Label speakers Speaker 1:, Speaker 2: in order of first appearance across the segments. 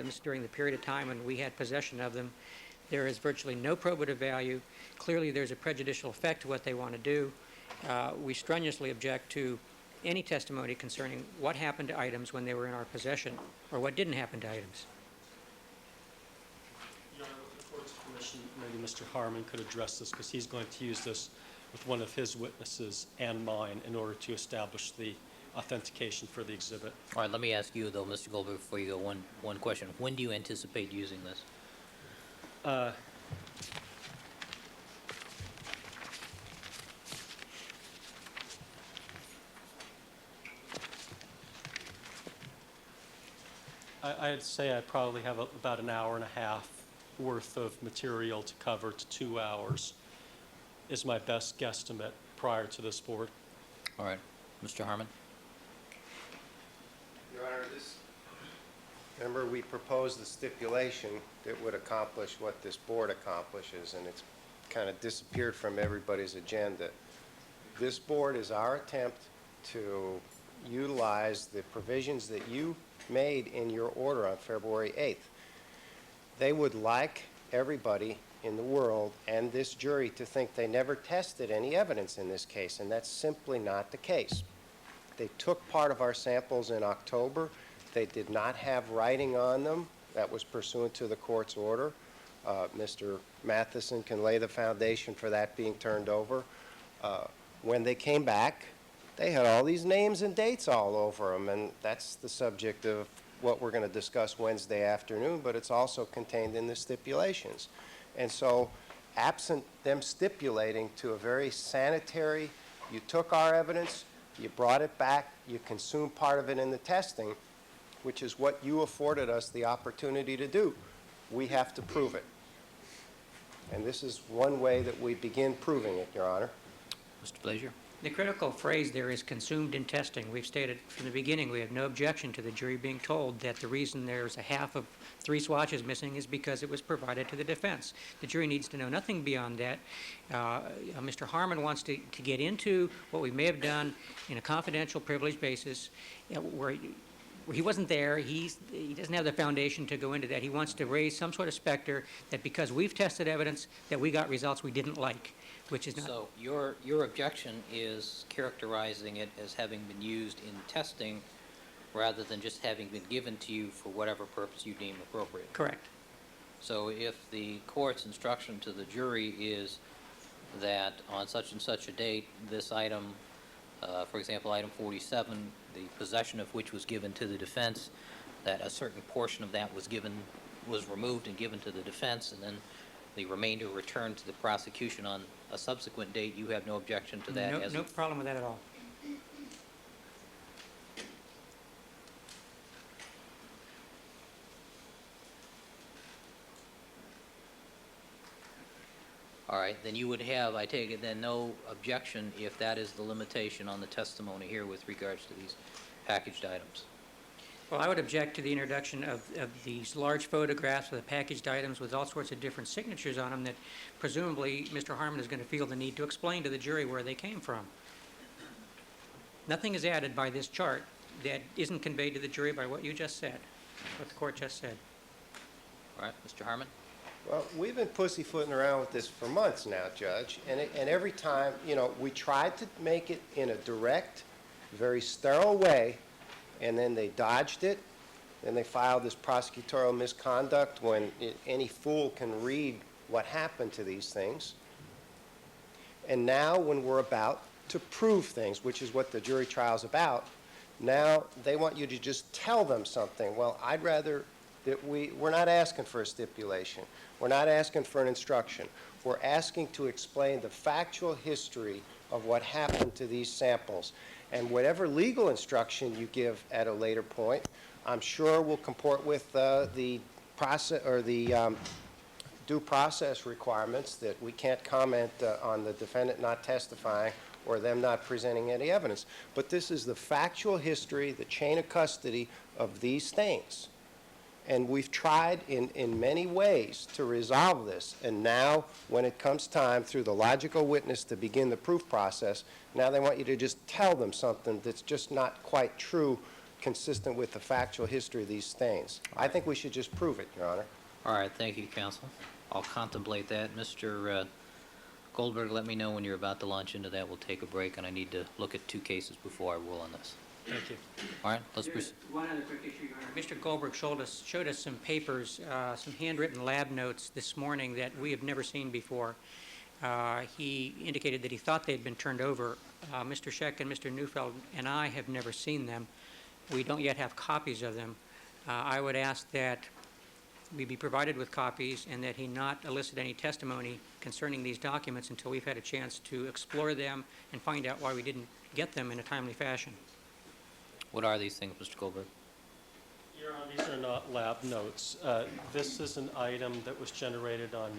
Speaker 1: items during the period of time when we had possession of them. There is virtually no probative value. Clearly, there's a prejudicial effect to what they want to do. We strenuously object to any testimony concerning what happened to items when they were in our possession or what didn't happen to items.
Speaker 2: Your Honor, with the court's permission, maybe Mr. Harmon could address this because he's going to use this with one of his witnesses and mine in order to establish the authentication for the exhibit.
Speaker 3: All right, let me ask you, though, Mr. Goldberg, before you go, one question. When do you anticipate using this?
Speaker 2: I'd say I probably have about an hour and a half worth of material to cover to 2 hours is my best guesstimate prior to this board.
Speaker 3: All right. Mr. Harmon?
Speaker 4: Your Honor, remember we proposed the stipulation that would accomplish what this board accomplishes, and it's kind of disappeared from everybody's agenda. This board is our attempt to utilize the provisions that you made in your order on February 8th. They would like everybody in the world and this jury to think they never tested any evidence in this case, and that's simply not the case. They took part of our samples in October. They did not have writing on them. That was pursuant to the court's order. Mr. Matheson can lay the foundation for that being turned over. When they came back, they had all these names and dates all over them, and that's the subject of what we're going to discuss Wednesday afternoon, but it's also contained in the stipulations. And so, absent them stipulating to a very sanitary, you took our evidence, you brought it back, you consumed part of it in the testing, which is what you afforded us the opportunity to do. We have to prove it. And this is one way that we begin proving it, Your Honor.
Speaker 3: Mr. Blasier?
Speaker 1: The critical phrase there is consumed in testing. We've stated from the beginning we have no objection to the jury being told that the reason there's a half of 3 swatches missing is because it was provided to the defense. The jury needs to know nothing beyond that. Mr. Harmon wants to get into what we may have done in a confidential, privileged basis where he wasn't there. He doesn't have the foundation to go into that. He wants to raise some sort of specter that because we've tested evidence that we got results we didn't like, which is not.
Speaker 3: So your objection is characterizing it as having been used in testing rather than just having been given to you for whatever purpose you deem appropriate.
Speaker 1: Correct.
Speaker 3: So if the court's instruction to the jury is that on such and such a date, this item, for example, item 47, the possession of which was given to the defense, that a certain portion of that was removed and given to the defense, and then the remainder returned to the prosecution on a subsequent date, you have no objection to that?
Speaker 1: No problem with that at all.
Speaker 3: All right, then you would have, I take it, then no objection if that is the limitation on the testimony here with regards to these packaged items.
Speaker 1: Well, I would object to the introduction of these large photographs of the packaged items with all sorts of different signatures on them that presumably Mr. Harmon is going to feel the need to explain to the jury where they came from. Nothing is added by this chart that isn't conveyed to the jury by what you just said, what the court just said.
Speaker 3: All right, Mr. Harmon?
Speaker 4: Well, we've been pussyfooting around with this for months now, Judge, and every time, we tried to make it in a direct, very sterile way, and then they dodged it. Then they filed this prosecutorial misconduct when any fool can read what happened to these things. And now when we're about to prove things, which is what the jury trial is about, now they want you to just tell them something. Well, I'd rather that we're not asking for a stipulation. We're not asking for an instruction. We're asking to explain the factual history of what happened to these samples. And whatever legal instruction you give at a later point, I'm sure will comport with the process or the due process requirements that we can't comment on the defendant not testifying or them not presenting any evidence. But this is the factual history, the chain of custody of these things. And we've tried in many ways to resolve this. And now, when it comes time through the logical witness to begin the proof process, now they want you to just tell them something that's just not quite true consistent with the factual history of these stains. I think we should just prove it, Your Honor.
Speaker 3: All right, thank you, counsel. I'll contemplate that. Mr. Goldberg, let me know when you're about to launch into that. We'll take a break, and I need to look at 2 cases before I rule on this.
Speaker 2: Thank you.
Speaker 3: All right, let's
Speaker 1: There's
Speaker 3: proceed.
Speaker 1: one other quick issue, Your Honor. Mr. Goldberg showed us some papers, some handwritten lab notes this morning that we have never seen before. He indicated that he thought they'd been turned over. Mr. Scheck and Mr. Neufeld and I have never seen them. We don't yet have copies of them. I would ask that we be provided with copies and that he not elicit any testimony concerning these documents until we've had a chance to explore them and find out why we didn't get them in a timely fashion.
Speaker 3: What are these things, Mr. Goldberg?
Speaker 2: Your Honor, these are not lab notes. This is an item that was generated on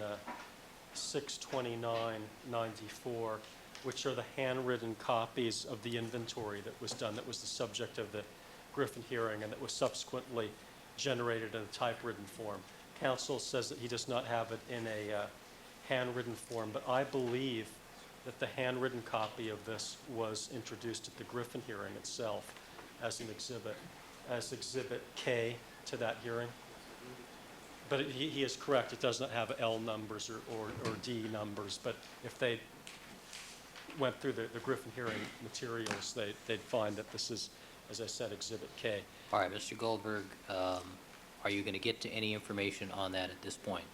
Speaker 2: 6/29/94, which are the handwritten copies of the inventory that was done, that was the subject of the Griffin hearing, and that was subsequently generated in a typewritten form. Counsel says that he does not have it in a handwritten form, but I believe that the handwritten copy of this was introduced at the Griffin hearing itself as an exhibit, as Exhibit K to that hearing. But he is correct, it does not have L numbers or D numbers, but if they went through the Griffin hearing materials, they'd find that this is, as I said, Exhibit K.
Speaker 3: All right, Mr. Goldberg, are you going to get to any information on that at this point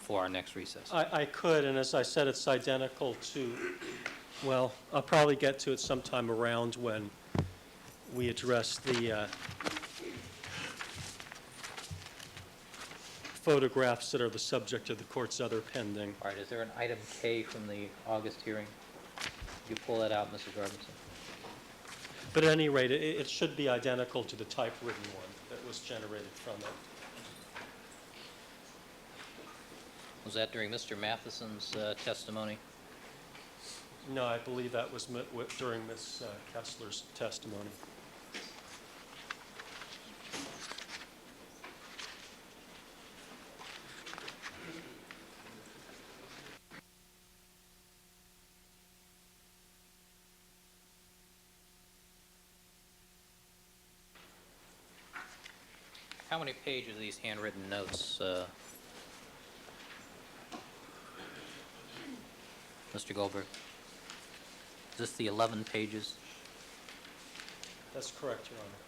Speaker 3: for our next recess?
Speaker 2: I could, and as I said, it's identical to, well, I'll probably get to it sometime around when we address the photographs that are the subject of the court's other pending.
Speaker 3: All right, is there an item K from the August hearing? You pull that out, Mrs. Robinson.
Speaker 2: But at any rate, it should be identical to the typewritten one that was generated from it.
Speaker 3: Was that during Mr. Matheson's testimony?
Speaker 2: No, I believe that was during Ms. Kessler's testimony.
Speaker 3: How many pages are these handwritten notes, Mr. Goldberg? Is this the 11 pages?
Speaker 2: That's correct, Your Honor.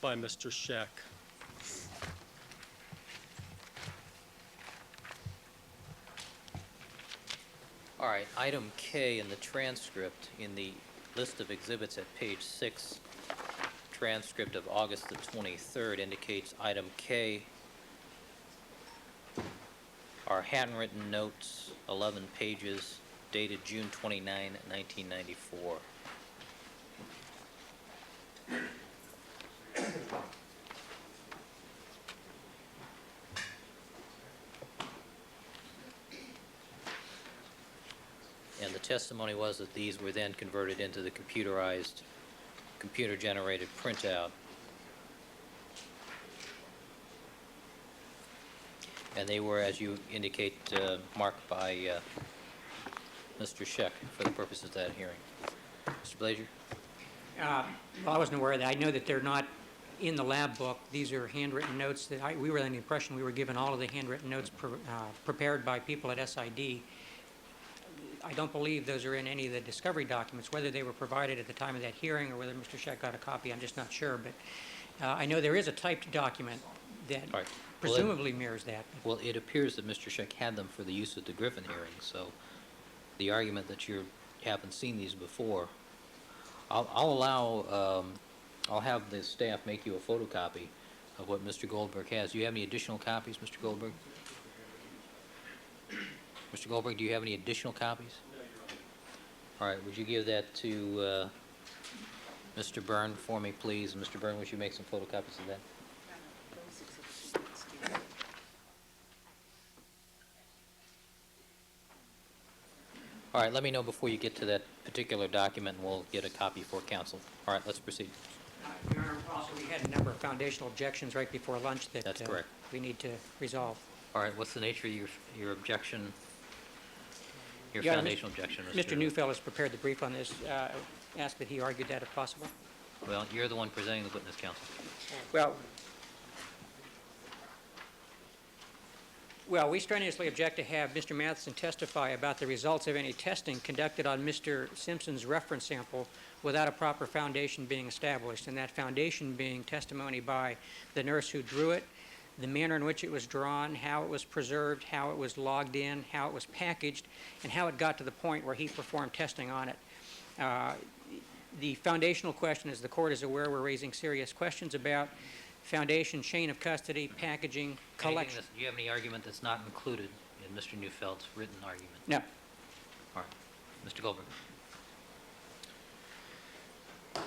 Speaker 2: By Mr. Scheck.
Speaker 3: All right, item K in the transcript, in the list of exhibits at page 6, transcript of August the 23rd indicates item K are handwritten notes, 11 pages, dated June 29, 1994. And the testimony was that these were then converted into the computerized, computer-generated printout. And they were, as you indicate, marked by Mr. Scheck for the purposes of that hearing. Mr. Blasier?
Speaker 1: Well, I wasn't aware of that. I know that they're not in the lab book. These are handwritten notes that we were under the impression we were given all of the handwritten notes prepared by people at SID. I don't believe those are in any of the discovery documents. Whether they were provided at the time of that hearing or whether Mr. Scheck got a copy, I'm just not sure. But I know there is a typed document that
Speaker 3: All right.
Speaker 1: presumably mirrors that.
Speaker 3: Well, it appears that Mr. Scheck had them for the use at the Griffin hearing, so the argument that you're haven't seen these before, I'll have the staff make you a photocopy of what Mr. Goldberg has. Do you have any additional copies, Mr. Goldberg? Mr. Goldberg, do you have any additional copies? All right, would you give that to Mr. Byrne for me, please? Mr. Byrne, would you make some photocopies of that? All right, let me know before you get to that particular document, and we'll get a copy for council. All right, let's proceed.
Speaker 1: Your Honor, also, we had a number of foundational objections right before lunch that
Speaker 3: That's correct.
Speaker 1: we need to resolve.
Speaker 3: All right, what's the nature of your objection, your
Speaker 1: Your Honor,
Speaker 3: foundational objection,
Speaker 1: Mr. Neufeld has prepared the brief on this. Ask that he argued that if possible.
Speaker 3: Well, you're the one presenting the witness, counsel.
Speaker 1: Well, we strenuously object to have Mr. Matheson testify about the results of any testing conducted on Mr. Simpson's reference sample without a proper foundation being established, and that foundation being testimony by the nurse who drew it, the manner in which it was drawn, how it was preserved, how it was logged in, how it was packaged, and how it got to the point where he performed testing on it. The foundational question, as the court is aware, we're raising serious questions about foundation, chain of custody, packaging, collection.
Speaker 3: Do you have any argument that's not included in Mr. Neufeld's written argument?
Speaker 1: No.
Speaker 3: All right. Mr. Goldberg.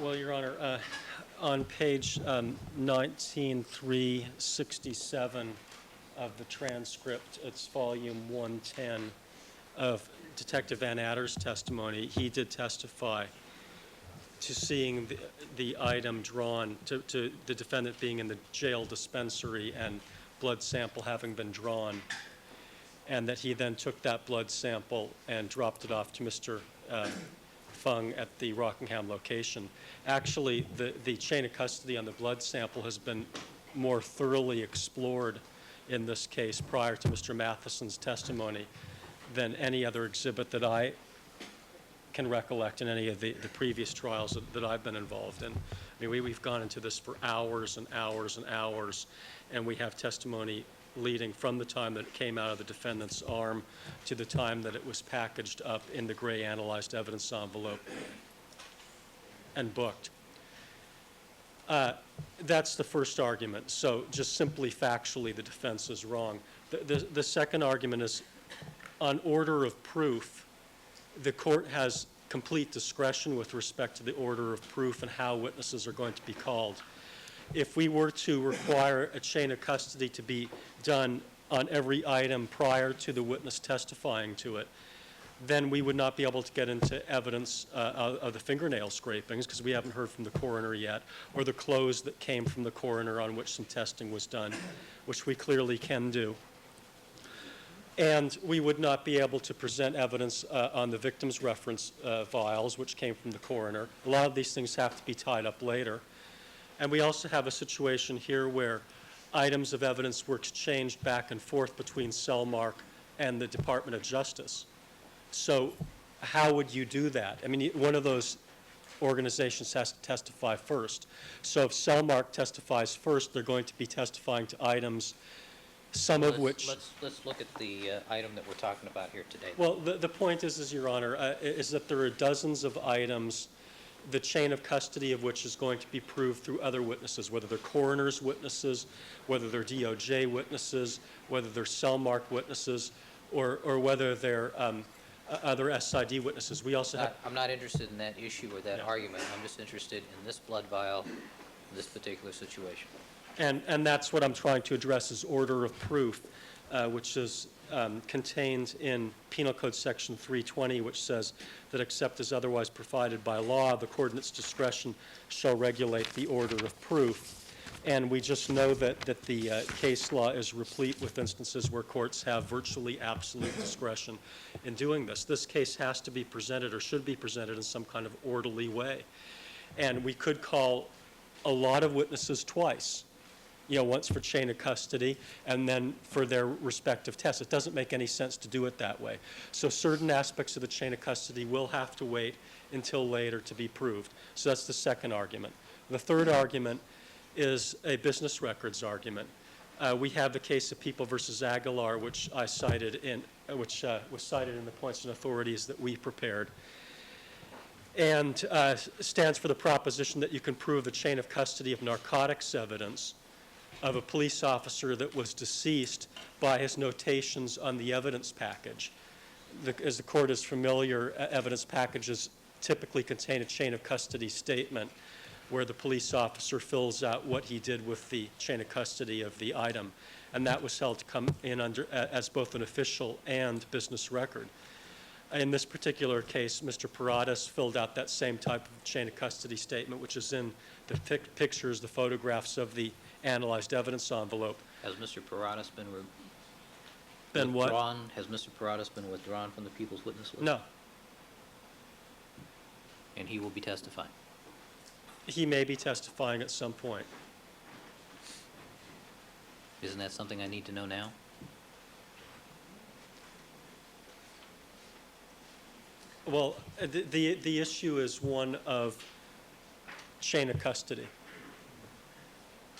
Speaker 2: Well, Your Honor, on page 19367 of the transcript, it's volume 110 of Detective Van Adder's testimony. He did testify to seeing the item drawn, to the defendant being in the jail dispensary and blood sample having been drawn, and that he then took that blood sample and dropped it off to Mr. Fung at the Rockingham location. Actually, the chain of custody on the blood sample has been more thoroughly explored in this case prior to Mr. Matheson's testimony than any other exhibit that I can recollect in any of the previous trials that I've been involved in. I mean, we've gone into this for hours and hours and hours, and we have testimony leading from the time that it came out of the defendant's arm to the time that it was packaged up in the gray analyzed evidence envelope and booked. That's the first argument. So just simply factually, the defense is wrong. The second argument is on order of proof. The court has complete discretion with respect to the order of proof and how witnesses are going to be called. If we were to require a chain of custody to be done on every item prior to the witness testifying to it, then we would not be able to get into evidence of the fingernail scrapings, because we haven't heard from the coroner yet, or the clothes that came from the coroner on which some testing was done, which we clearly can do. And we would not be able to present evidence on the victim's reference vials, which came from the coroner. A lot of these things have to be tied up later. And we also have a situation here where items of evidence were exchanged back and forth between Cellmark and the Department of Justice. So how would you do that? I mean, one of those organizations has to testify first. So if Cellmark testifies first, they're going to be testifying to items, some of which...
Speaker 3: Let's look at the item that we're talking about here today.
Speaker 2: Well, the point is, Your Honor, is that there are dozens of items, the chain of custody of which is going to be proved through other witnesses, whether they're coroner's witnesses, whether they're DOJ witnesses, whether they're Cellmark witnesses, or whether they're other SID witnesses. We also have...
Speaker 3: I'm not interested in that issue or that argument. I'm just interested in this blood vial, this particular situation.
Speaker 2: And that's what I'm trying to address is order of proof, which is contained in Penal Code Section 320, which says that except as otherwise provided by law, the court in its discretion shall regulate the order of proof. And we just know that the case law is replete with instances where courts have virtually absolute discretion in doing this. This case has to be presented or should be presented in some kind of orderly way. And we could call a lot of witnesses twice. Once for chain of custody and then for their respective tests. It doesn't make any sense to do it that way. So certain aspects of the chain of custody will have to wait until later to be proved. So that's the second argument. The third argument is a business records argument. We have the case of People versus Aguilar, which I cited in, which was cited in the points and authorities that we prepared. and stands for the proposition that you can prove a chain of custody of narcotics evidence of a police officer that was deceased by his notations on the evidence package. As the court is familiar, evidence packages typically contain a chain of custody statement where the police officer fills out what he did with the chain of custody of the item. And that was held to come in as both an official and business record. In this particular case, Mr. Paradas filled out that same type of chain of custody statement, which is in the pictures, the photographs of the analyzed evidence envelope.
Speaker 3: Has Mr. Paradas been
Speaker 2: Been what?
Speaker 3: withdrawn? Has Mr. Paradas been withdrawn from the people's witness list?
Speaker 2: No.
Speaker 3: And he will be testifying?
Speaker 2: He may be testifying at some point.
Speaker 3: Isn't that something I need to know now?
Speaker 2: Well, the issue is one of chain of custody.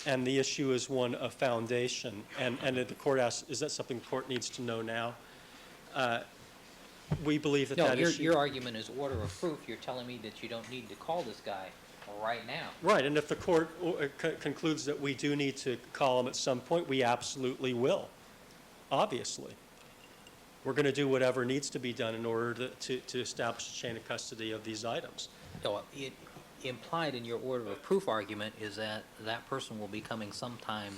Speaker 2: And the issue is one of foundation. And the court asks, is that something the court needs to know now? We believe that
Speaker 3: No,
Speaker 2: that issue...
Speaker 3: your argument is order of proof. You're telling me that you don't need to call this guy right now.
Speaker 2: Right, and if the court concludes that we do need to call him at some point, we absolutely will, obviously. We're going to do whatever needs to be done in order to establish a chain of custody of these items.
Speaker 3: No, it implied in your order of proof argument is that that person will be coming sometime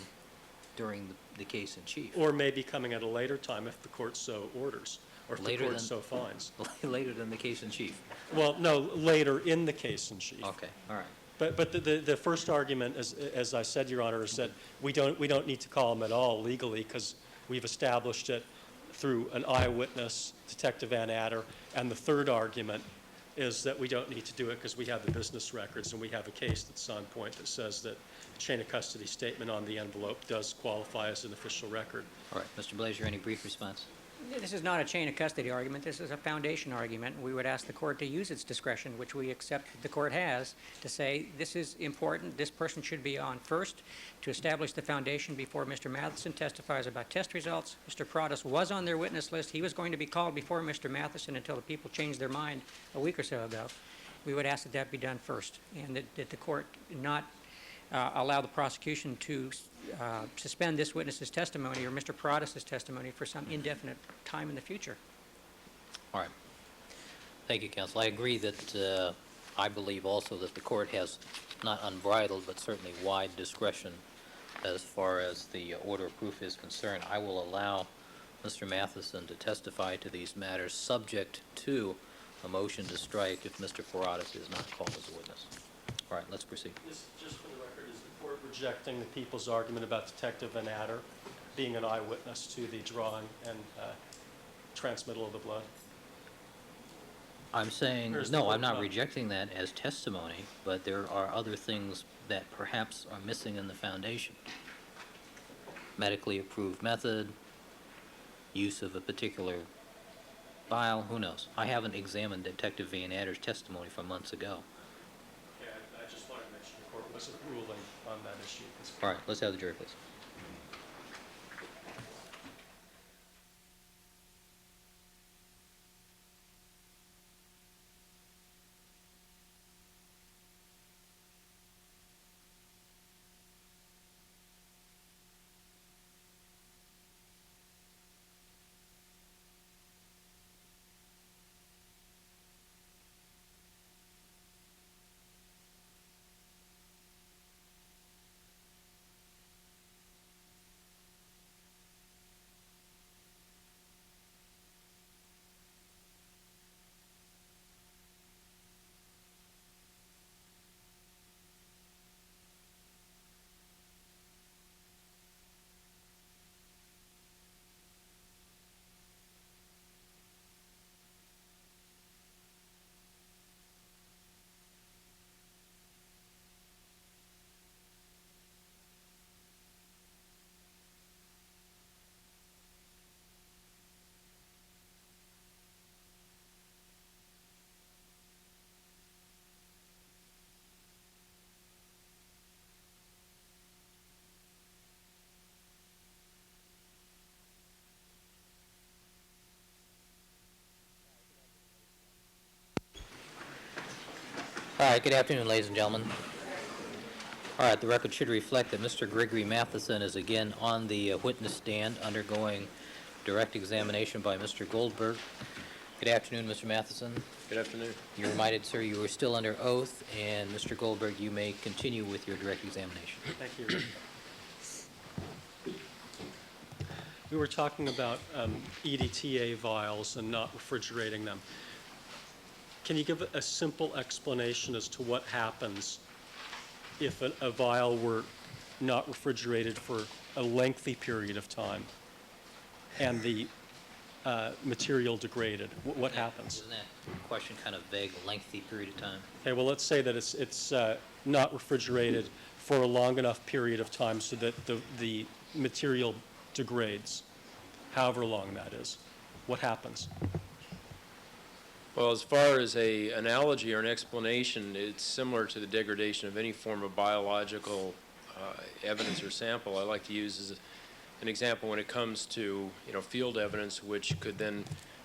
Speaker 3: during the case in chief.
Speaker 2: Or may be coming at a later time if the court so orders, or if the
Speaker 3: Later
Speaker 2: court
Speaker 3: than-
Speaker 2: so finds.
Speaker 3: Later than the case in chief.
Speaker 2: Well, no, later in the case in chief.
Speaker 3: Okay, all right.
Speaker 2: But the first argument, as I said, Your Honor, is that we don't need to call him at all legally because we've established it through an eyewitness, Detective Van Adder, and the third argument is that we don't need to do it because we have the business records and we have a case that's on point that says that the chain of custody statement on the envelope does qualify as an official record.
Speaker 3: All right, Mr. Blasier, any brief response?
Speaker 1: This is not a chain of custody argument. This is a foundation argument. We would ask the court to use its discretion, which we accept the court has, to say this is important. This person should be on first to establish the foundation before Mr. Matheson testifies about test results. Mr. Paradas was on their witness list. He was going to be called before Mr. Matheson until the people changed their mind a week or so ago. We would ask that that be done first, and that the court not allow the prosecution to suspend this witness's testimony or Mr. Paradas' testimony for some indefinite time in the future.
Speaker 3: All right. Thank you, counsel. I agree that I believe also that the court has not unbridled, but certainly wide discretion as far as the order of proof is concerned. I will allow Mr. Matheson to testify to these matters subject to a motion to strike if Mr. Paradas is not called as a witness. All right, let's proceed.
Speaker 2: Just for the record, is the court rejecting the people's argument about Detective Van Adder being an eyewitness to the drawing and transmittal of the blood?
Speaker 3: I'm saying,
Speaker 2: Or is the
Speaker 3: no,
Speaker 2: court
Speaker 3: I'm not
Speaker 2: not?
Speaker 3: rejecting that as testimony, but there are other things that perhaps are missing in the foundation. Medically approved method, use of a particular file, who knows? I haven't examined Detective Van Adder's testimony from months ago.
Speaker 2: Yeah, I just wanted to mention the court wasn't ruling on that issue.
Speaker 3: All right, let's have the jury, please. right, good afternoon, ladies and gentlemen. All right, the record should reflect that Mr. Gregory Matheson is again on the witness stand undergoing direct examination by Mr. Goldberg. Good afternoon, Mr. Matheson.
Speaker 5: Good afternoon.
Speaker 3: You're reminded, sir, you are still under oath, and Mr. Goldberg, you may continue with your direct examination.
Speaker 2: Thank you. We were talking about EDTA vials and not refrigerating them. Can you give a simple explanation as to what happens if a vial were not refrigerated for a lengthy period of time and the material degraded? What happens?
Speaker 3: Isn't that question kind of vague, lengthy period of time?
Speaker 2: Okay, well, let's say that it's not refrigerated for a long enough period of time so that the material degrades, however long that is. What happens?
Speaker 5: Well, as far as an analogy or an explanation, it's similar to the degradation of any form of biological evidence or sample. I like to use as an example when it comes to, field evidence, which could then,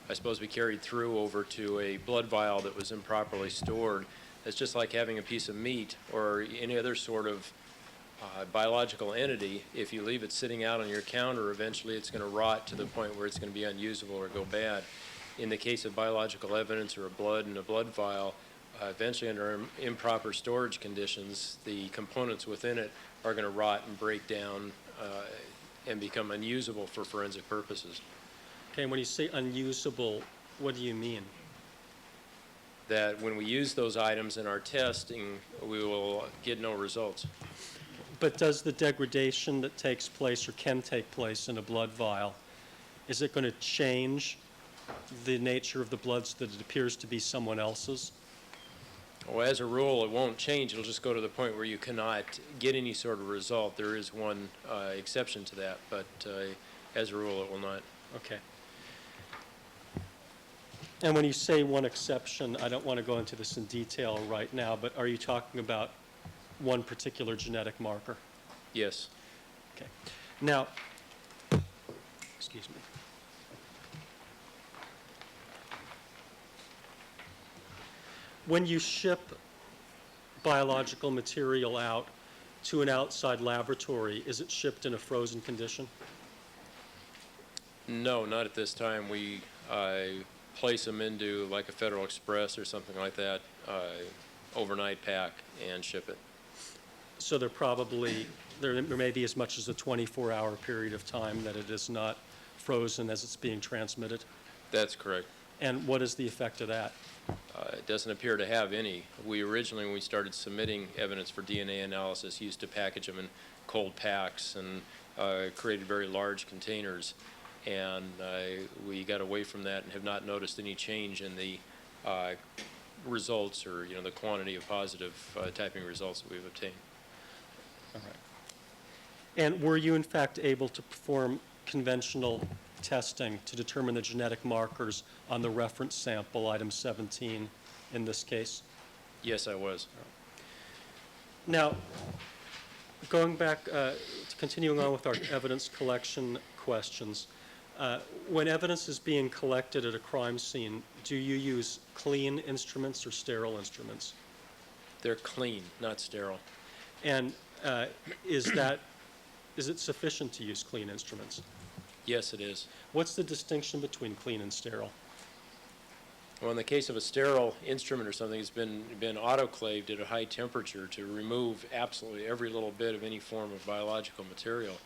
Speaker 5: I suppose, be carried through over to a blood vial that was improperly stored. It's just like having a piece of meat or any other sort of biological entity. If you leave it sitting out on your counter, eventually it's going to rot to the point where it's going to be unusable or go bad. In the case of biological evidence or a blood in a blood vial, eventually under improper storage conditions, the components within it are going to rot and break down and become unusable for forensic purposes.
Speaker 2: Okay, when you say unusable, what do you mean?
Speaker 5: That when we use those items in our testing, we will get no results.
Speaker 2: But does the degradation that takes place or can take place in a blood vial, is it going to change the nature of the blood so that it appears to be someone else's?
Speaker 5: Well, as a rule, it won't change. It'll just go to the point where you cannot get any sort of result. There is one exception to that, but as a rule, it will not.
Speaker 2: Okay. And when you say one exception, I don't want to go into this in detail right now, but are you talking about one particular genetic marker?
Speaker 5: Yes.
Speaker 2: Okay. Now, excuse me. When you ship biological material out to an outside laboratory, is it shipped in a frozen condition?
Speaker 5: No, not at this time. We place them into like a Federal Express or something like that, overnight pack, and ship it. So
Speaker 2: there may be as much as a 24-hour period of time that it is not frozen as it's being transmitted?
Speaker 5: That's correct.
Speaker 2: And what is the effect of that?
Speaker 5: It doesn't appear to have any. We originally, when we started submitting evidence for DNA analysis, used to package them in cold packs and created very large containers. And we got away from that and have not noticed any change in the results or, the quantity of positive typing results that we've obtained.
Speaker 2: All right. And were you, in fact, able to perform conventional testing to determine the genetic markers on the reference sample, item 17, in this case?
Speaker 5: Yes, I was.
Speaker 2: Now, going back, continuing on with our evidence collection questions, when evidence is being collected at a crime scene, do you use clean instruments or sterile instruments?
Speaker 5: They're clean, not sterile.
Speaker 2: And is it sufficient to use clean instruments?
Speaker 5: Yes, it is.
Speaker 2: What's the distinction between clean and sterile?
Speaker 5: Well, in the case of a sterile instrument or something, it's been autoclaved at a high temperature to remove absolutely every little bit of any form of biological material,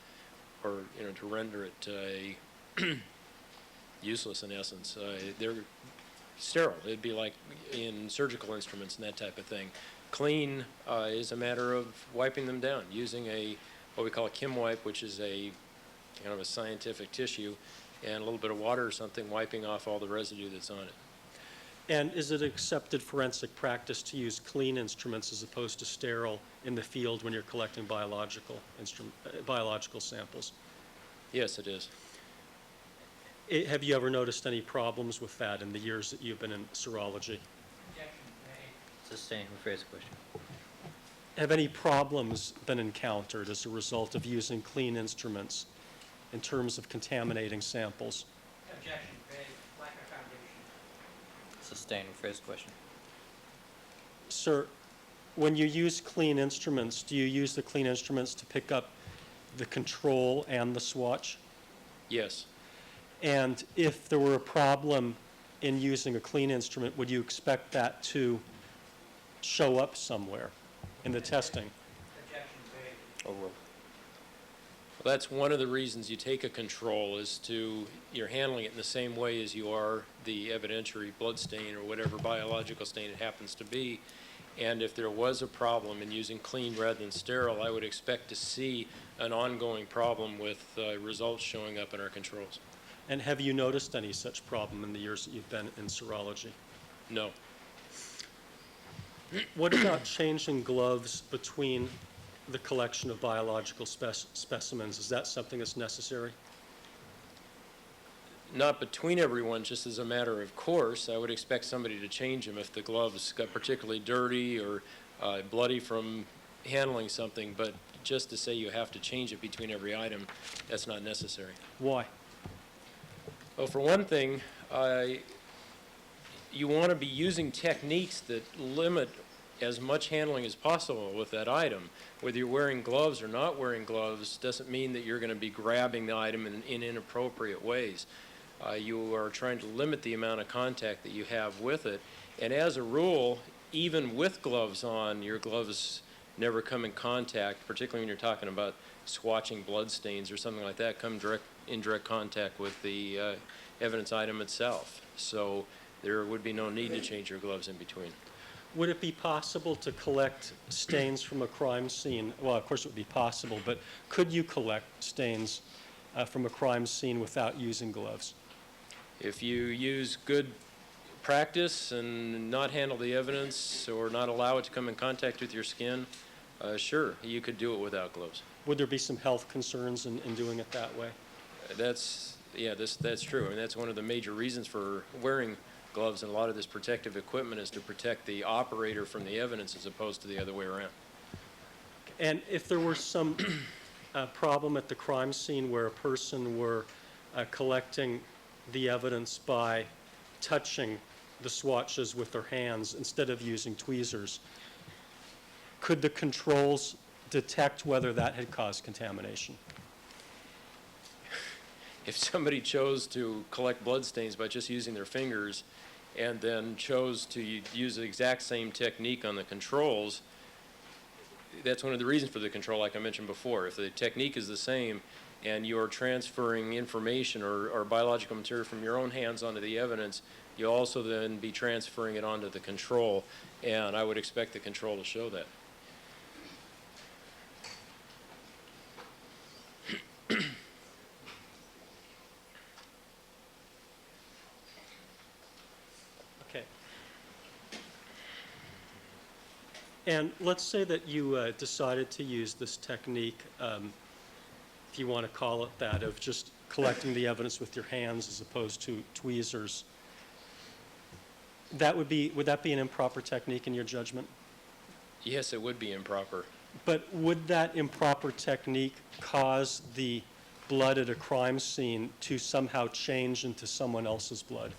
Speaker 5: or to render it useless in essence. They're sterile. It'd be like in surgical instruments and that type of thing. Clean is a matter of wiping them down using what we call a Kim wipe, which is a kind of a scientific tissue, and a little bit of water or something, wiping off all the residue that's on it.
Speaker 2: And is it accepted forensic practice to use clean instruments as opposed to sterile in the field when you're collecting biological samples?
Speaker 5: Yes, it is.
Speaker 2: Have you ever noticed any problems with that in the years that you've been in serology?
Speaker 3: Sustain, rephrase the question.
Speaker 2: Have any problems been encountered as a result of using clean instruments in terms of contaminating samples?
Speaker 1: Objection, vague, lack of foundation.
Speaker 3: Sustain, rephrase the question.
Speaker 2: Sir, when you use clean instruments, do you use the clean instruments to pick up the control and the swatch?
Speaker 5: Yes.
Speaker 2: And if there were a problem in using a clean instrument, would you expect that to show up somewhere in the testing?
Speaker 5: Well, that's one of the reasons you take a control, is you're handling it in the same way as you are the evidentiary blood stain or whatever biological stain it happens to be. And if there was a problem in using clean rather than sterile, I would expect to see an ongoing problem with results showing up in our controls.
Speaker 2: And have you noticed any such problem in the years that you've been in serology?
Speaker 5: No.
Speaker 2: What about changing gloves between the collection of biological specimens? Is that something that's necessary?
Speaker 5: Not between everyone, just as a matter of course. I would expect somebody to change them if the gloves got particularly dirty or bloody from handling something, but just to say you have to change it between every item, that's not necessary.
Speaker 2: Why?
Speaker 5: Well, for one thing, you want to be using techniques that limit as much handling as possible with that item. Whether you're wearing gloves or not wearing gloves doesn't mean that you're going to be grabbing the item in inappropriate ways. You are trying to limit the amount of contact that you have with it. And as a rule, even with gloves on, your gloves never come in contact, particularly when you're talking about swatching blood stains or something like that, come in direct contact with the evidence item itself. So there would be no need to change your gloves in between.
Speaker 2: Would it be possible to collect stains from a crime scene? Well, of course it would be possible, but could you collect stains from a crime scene without using gloves?
Speaker 5: If you use good practice and not handle the evidence or not allow it to come in contact with your skin, sure, you could do it without gloves.
Speaker 2: Would there be some health concerns in doing it that way?
Speaker 5: That's true. I mean, that's one of the major reasons for wearing gloves and a lot of this protective equipment, is to protect the operator from the evidence as opposed to the other way around.
Speaker 2: And if there were some problem at the crime scene where a person were collecting the evidence by touching the swatches with their hands instead of using tweezers, could the controls detect whether that had caused contamination?
Speaker 5: If somebody chose to collect blood stains by just using their fingers and then chose to use the exact same technique on the controls, that's one of the reasons for the control, like I mentioned before. If the technique is the same and you're transferring information or biological material from your own hands onto the evidence, you'll also then be transferring it onto the control, and I would expect the control to show that.
Speaker 2: Okay. And let's say that you decided to use this technique, if you want to call it that, of just collecting the evidence with your hands as opposed to tweezers. Would that be an improper technique in your judgment?
Speaker 5: Yes, it would be improper.
Speaker 2: But would that improper technique cause the blood at a crime scene to somehow change into someone else's blood?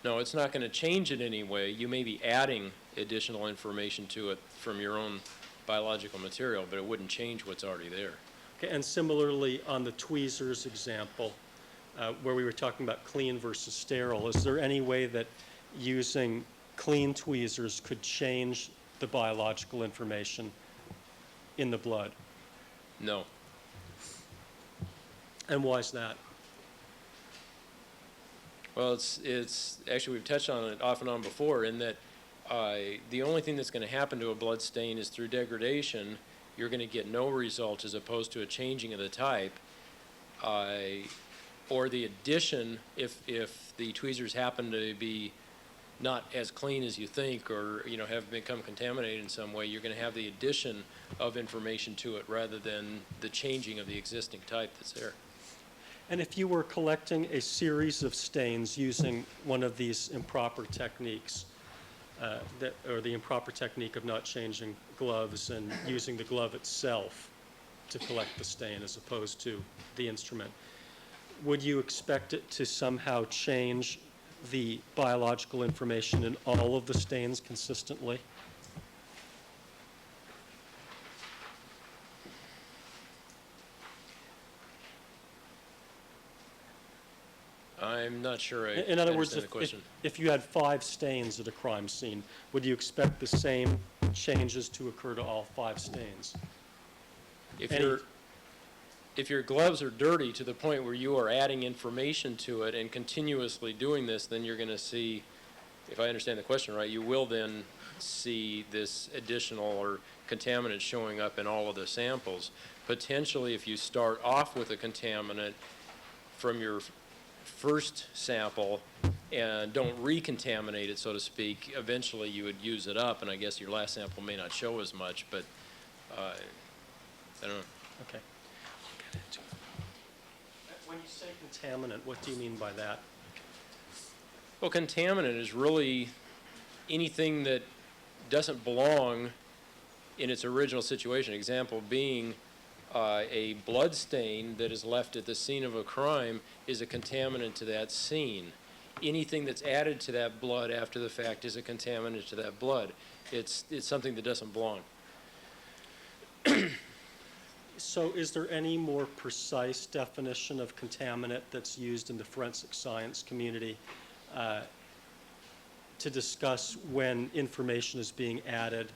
Speaker 5: No, it's not going to change it anyway. You may be adding additional information to it from your own biological material, but it wouldn't change what's already there.
Speaker 2: Okay, and similarly, on the tweezers example, where we were talking about clean versus sterile, is there any way that using clean tweezers could change the biological information in the blood?
Speaker 5: No.
Speaker 2: And why is that?
Speaker 5: Well, it's actually, we've touched on it off and on before, in that the only thing that's going to happen to a blood stain is through degradation. You're going to get no result as opposed to a changing of the type, or the addition, if the tweezers happen to be not as clean as you think, or have become contaminated in some way, you're going to have the addition of information to it rather than the changing of the existing type that's there.
Speaker 2: And if you were collecting a series of stains using one of these improper techniques, or the improper technique of not changing gloves and using the glove itself to collect the stain as opposed to the instrument, would you expect it to somehow change the biological information in all of the stains consistently?
Speaker 5: I'm not sure I
Speaker 2: In other words,
Speaker 5: understand the question.
Speaker 2: if you had 5 stains at a crime scene, would you expect the same changes to occur to all 5 stains?
Speaker 5: If
Speaker 2: Any-
Speaker 5: if your gloves are dirty to the point where you are adding information to it and continuously doing this, then you're going to see, if I understand the question right, you will then see this additional or contaminant showing up in all of the samples. Potentially, if you start off with a contaminant from your first sample and don't recontaminate it, so to speak, eventually you would use it up, and I guess your last sample may not show as much, but I don't know.
Speaker 2: Okay. When you say contaminant, what do you mean by that?
Speaker 5: Well, contaminant is really anything that doesn't belong in its original situation. Example being a blood stain that is left at the scene of a crime is a contaminant to that scene. Anything that's added to that blood after the fact is a contaminant to that blood. It's something that doesn't belong.
Speaker 2: So is there any more precise definition of contaminant that's used in the forensic science community to discuss when information is being added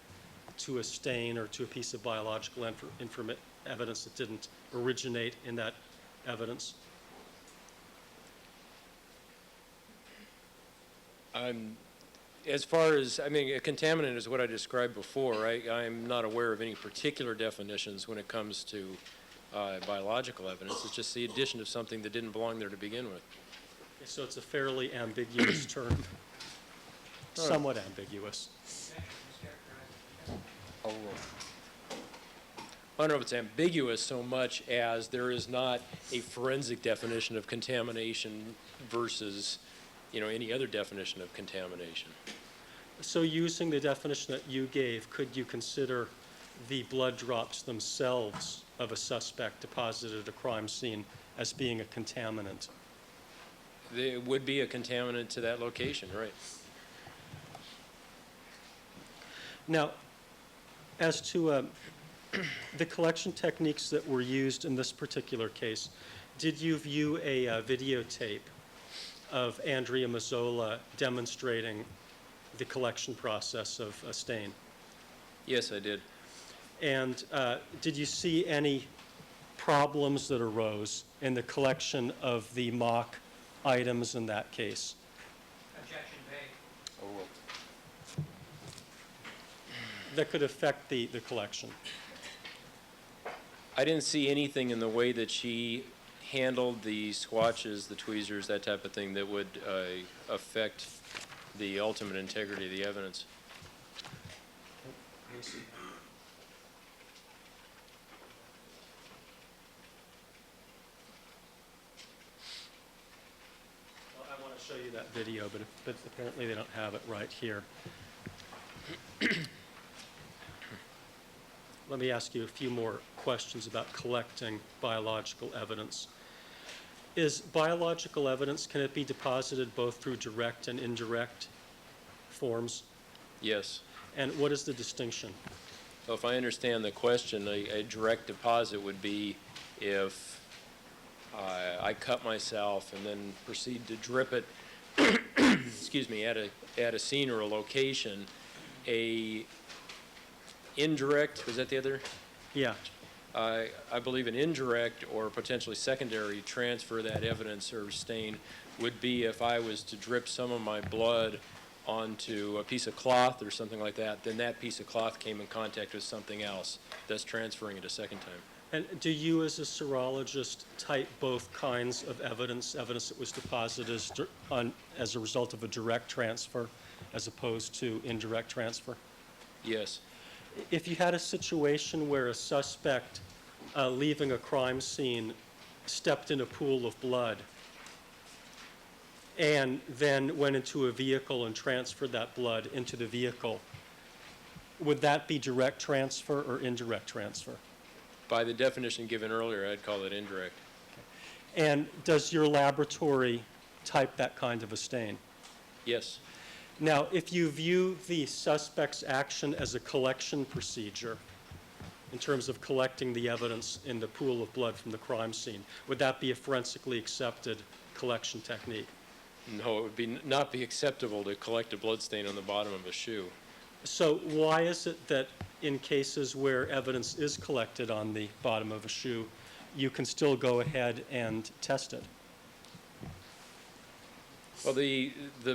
Speaker 2: to a stain or to a piece of biological evidence that didn't originate in that evidence?
Speaker 5: As far as, I mean, a contaminant is what I described before. I'm not aware of any particular definitions when it comes to biological evidence. It's just the addition of something that didn't belong there to begin with.
Speaker 2: So it's a fairly ambiguous term, somewhat ambiguous.
Speaker 5: I don't know if it's ambiguous so much as there is not a forensic definition of contamination versus, any other definition of contamination.
Speaker 2: So using the definition that you gave, could you consider the blood drops themselves of a suspect deposited at a crime scene as being a contaminant?
Speaker 5: It would be a contaminant to that location, right?
Speaker 2: Now, as to the collection techniques that were used in this particular case, did you view a videotape of Andrea Mazzola demonstrating the collection process of a stain?
Speaker 5: Yes, I did.
Speaker 2: And did you see any problems that arose in the collection of the mock items in that case?
Speaker 1: Objection made.
Speaker 2: That could affect the collection?
Speaker 5: I didn't see anything in the way that she handled the swatches, the tweezers, that type of thing that would affect the ultimate integrity of the evidence.
Speaker 2: Well, I want to show you that video, but apparently they don't have it right here. Let me ask you a few more questions about collecting biological evidence. Is biological evidence, can it be deposited both through direct and indirect forms?
Speaker 5: Yes.
Speaker 2: And what is the distinction?
Speaker 5: So if I understand the question, a direct deposit would be if I cut myself and then proceed to drip it, excuse me, at a scene or a location. A indirect, was that the other?
Speaker 2: Yeah.
Speaker 5: I believe an indirect or potentially secondary transfer of that evidence or stain would be if I was to drip some of my blood onto a piece of cloth or something like that, then that piece of cloth came in contact with something else, thus transferring it a second time.
Speaker 2: And do you, as a serologist, type both kinds of evidence that was deposited as a result of a direct transfer as opposed to indirect transfer?
Speaker 5: Yes.
Speaker 2: If you had a situation where a suspect leaving a crime scene stepped in a pool of blood and then went into a vehicle and transferred that blood into the vehicle, would that be direct transfer or indirect transfer?
Speaker 5: By the definition given earlier, I'd call it indirect.
Speaker 2: And does your laboratory type that kind of a stain?
Speaker 5: Yes.
Speaker 2: Now, if you view the suspect's action as a collection procedure, in terms of collecting the evidence in the pool of blood from the crime scene, would that be a forensically accepted collection technique.
Speaker 5: No, it would be, not be acceptable to collect a blood stain on the bottom of a shoe.
Speaker 2: So why is it that in cases where evidence is collected on the bottom of a shoe, you can still go ahead and test it?
Speaker 5: Well, the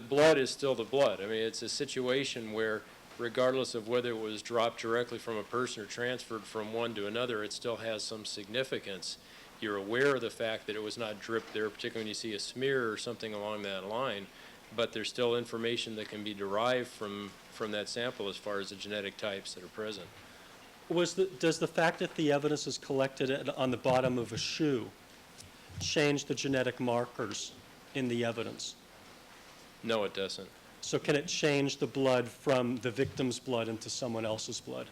Speaker 5: blood is still the blood. I mean, it's a situation where regardless of whether it was dropped directly from a person or transferred from one to another, it still has some significance. You're aware of the fact that it was not dripped there, particularly when you see a smear or something along that line, but there's still information that can be derived from that sample as far as the genetic types that are present.
Speaker 2: Does the fact that the evidence is collected on the bottom of a shoe change the genetic markers in the evidence?
Speaker 5: No, it doesn't.
Speaker 2: So can it change the blood from the victim's blood into someone else's blood?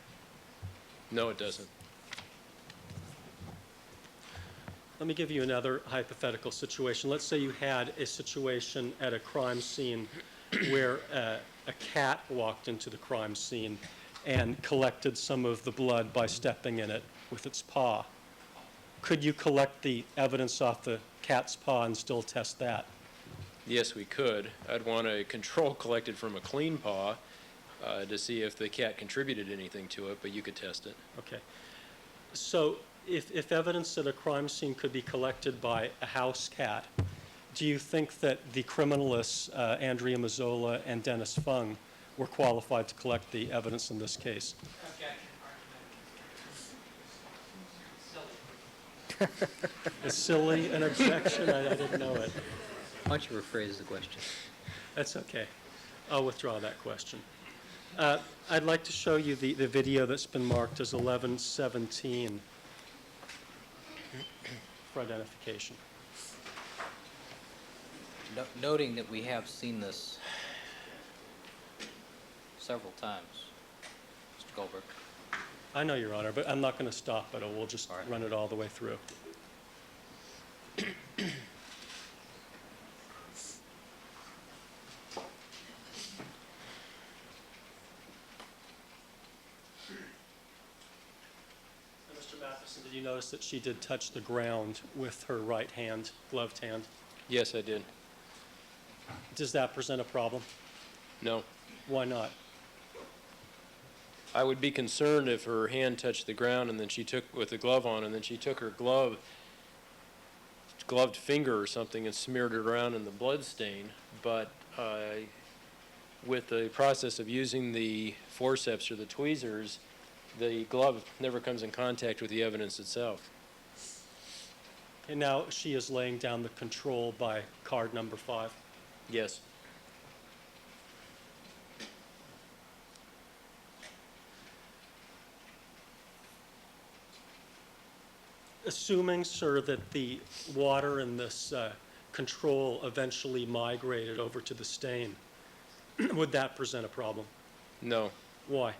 Speaker 5: No, it doesn't.
Speaker 2: Let me give you another hypothetical situation. Let's say you had a situation at a crime scene where a cat walked into the crime scene and collected some of the blood by stepping in it with its paw. Could you collect the evidence off the cat's paw and still test that?
Speaker 5: Yes, we could. I'd want a control collected from a clean paw to see if the cat contributed anything to it, but you could test it.
Speaker 2: Okay. So if evidence at a crime scene could be collected by a house cat, do you think that the criminalists, Andrea Mazzola and Dennis Fung, were qualified to collect the evidence in this case? Is silly an objection? I didn't know it.
Speaker 3: Why don't you rephrase the question?
Speaker 2: That's okay. I'll withdraw that question. I'd like to show you the video that's been marked as 1117 for identification.
Speaker 3: Noting that we have seen this several times, Mr. Goldberg.
Speaker 2: I know, Your Honor, but I'm not going to stop it. We'll just
Speaker 3: All right.
Speaker 2: run it all the way through. Mr. Matheson, did you notice that she did touch the ground with her right hand, gloved hand?
Speaker 5: Yes, I did.
Speaker 2: Does that present a problem?
Speaker 5: No.
Speaker 2: Why not?
Speaker 5: I would be concerned if her hand touched the ground and then she took, with the glove on, and then she took her gloved finger or something and smeared it around in the blood stain. But with the process of using the forceps or the tweezers, the glove never comes in contact with the evidence itself.
Speaker 2: And now she is laying down the control by card number 5.
Speaker 5: Yes.
Speaker 2: Assuming, sir, that the water in this control eventually migrated over to the stain, would that present a problem?
Speaker 5: No.
Speaker 2: Why?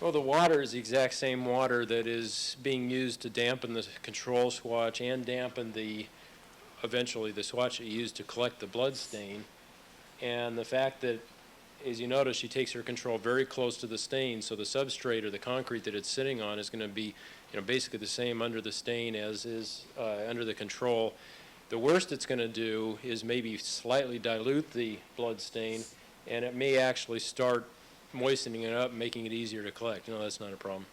Speaker 5: Well, the water is the exact same water that is being used to dampen the control swatch and dampen eventually the swatch that you use to collect the blood stain. And the fact that, as you notice, she takes her control very close to the stain, so the substrate or the concrete that it's sitting on is going to be, basically the same under the stain as is under the control. The worst it's going to do is maybe slightly dilute the blood stain, and it may actually start moistening it up, making it easier to collect. No, that's not a problem.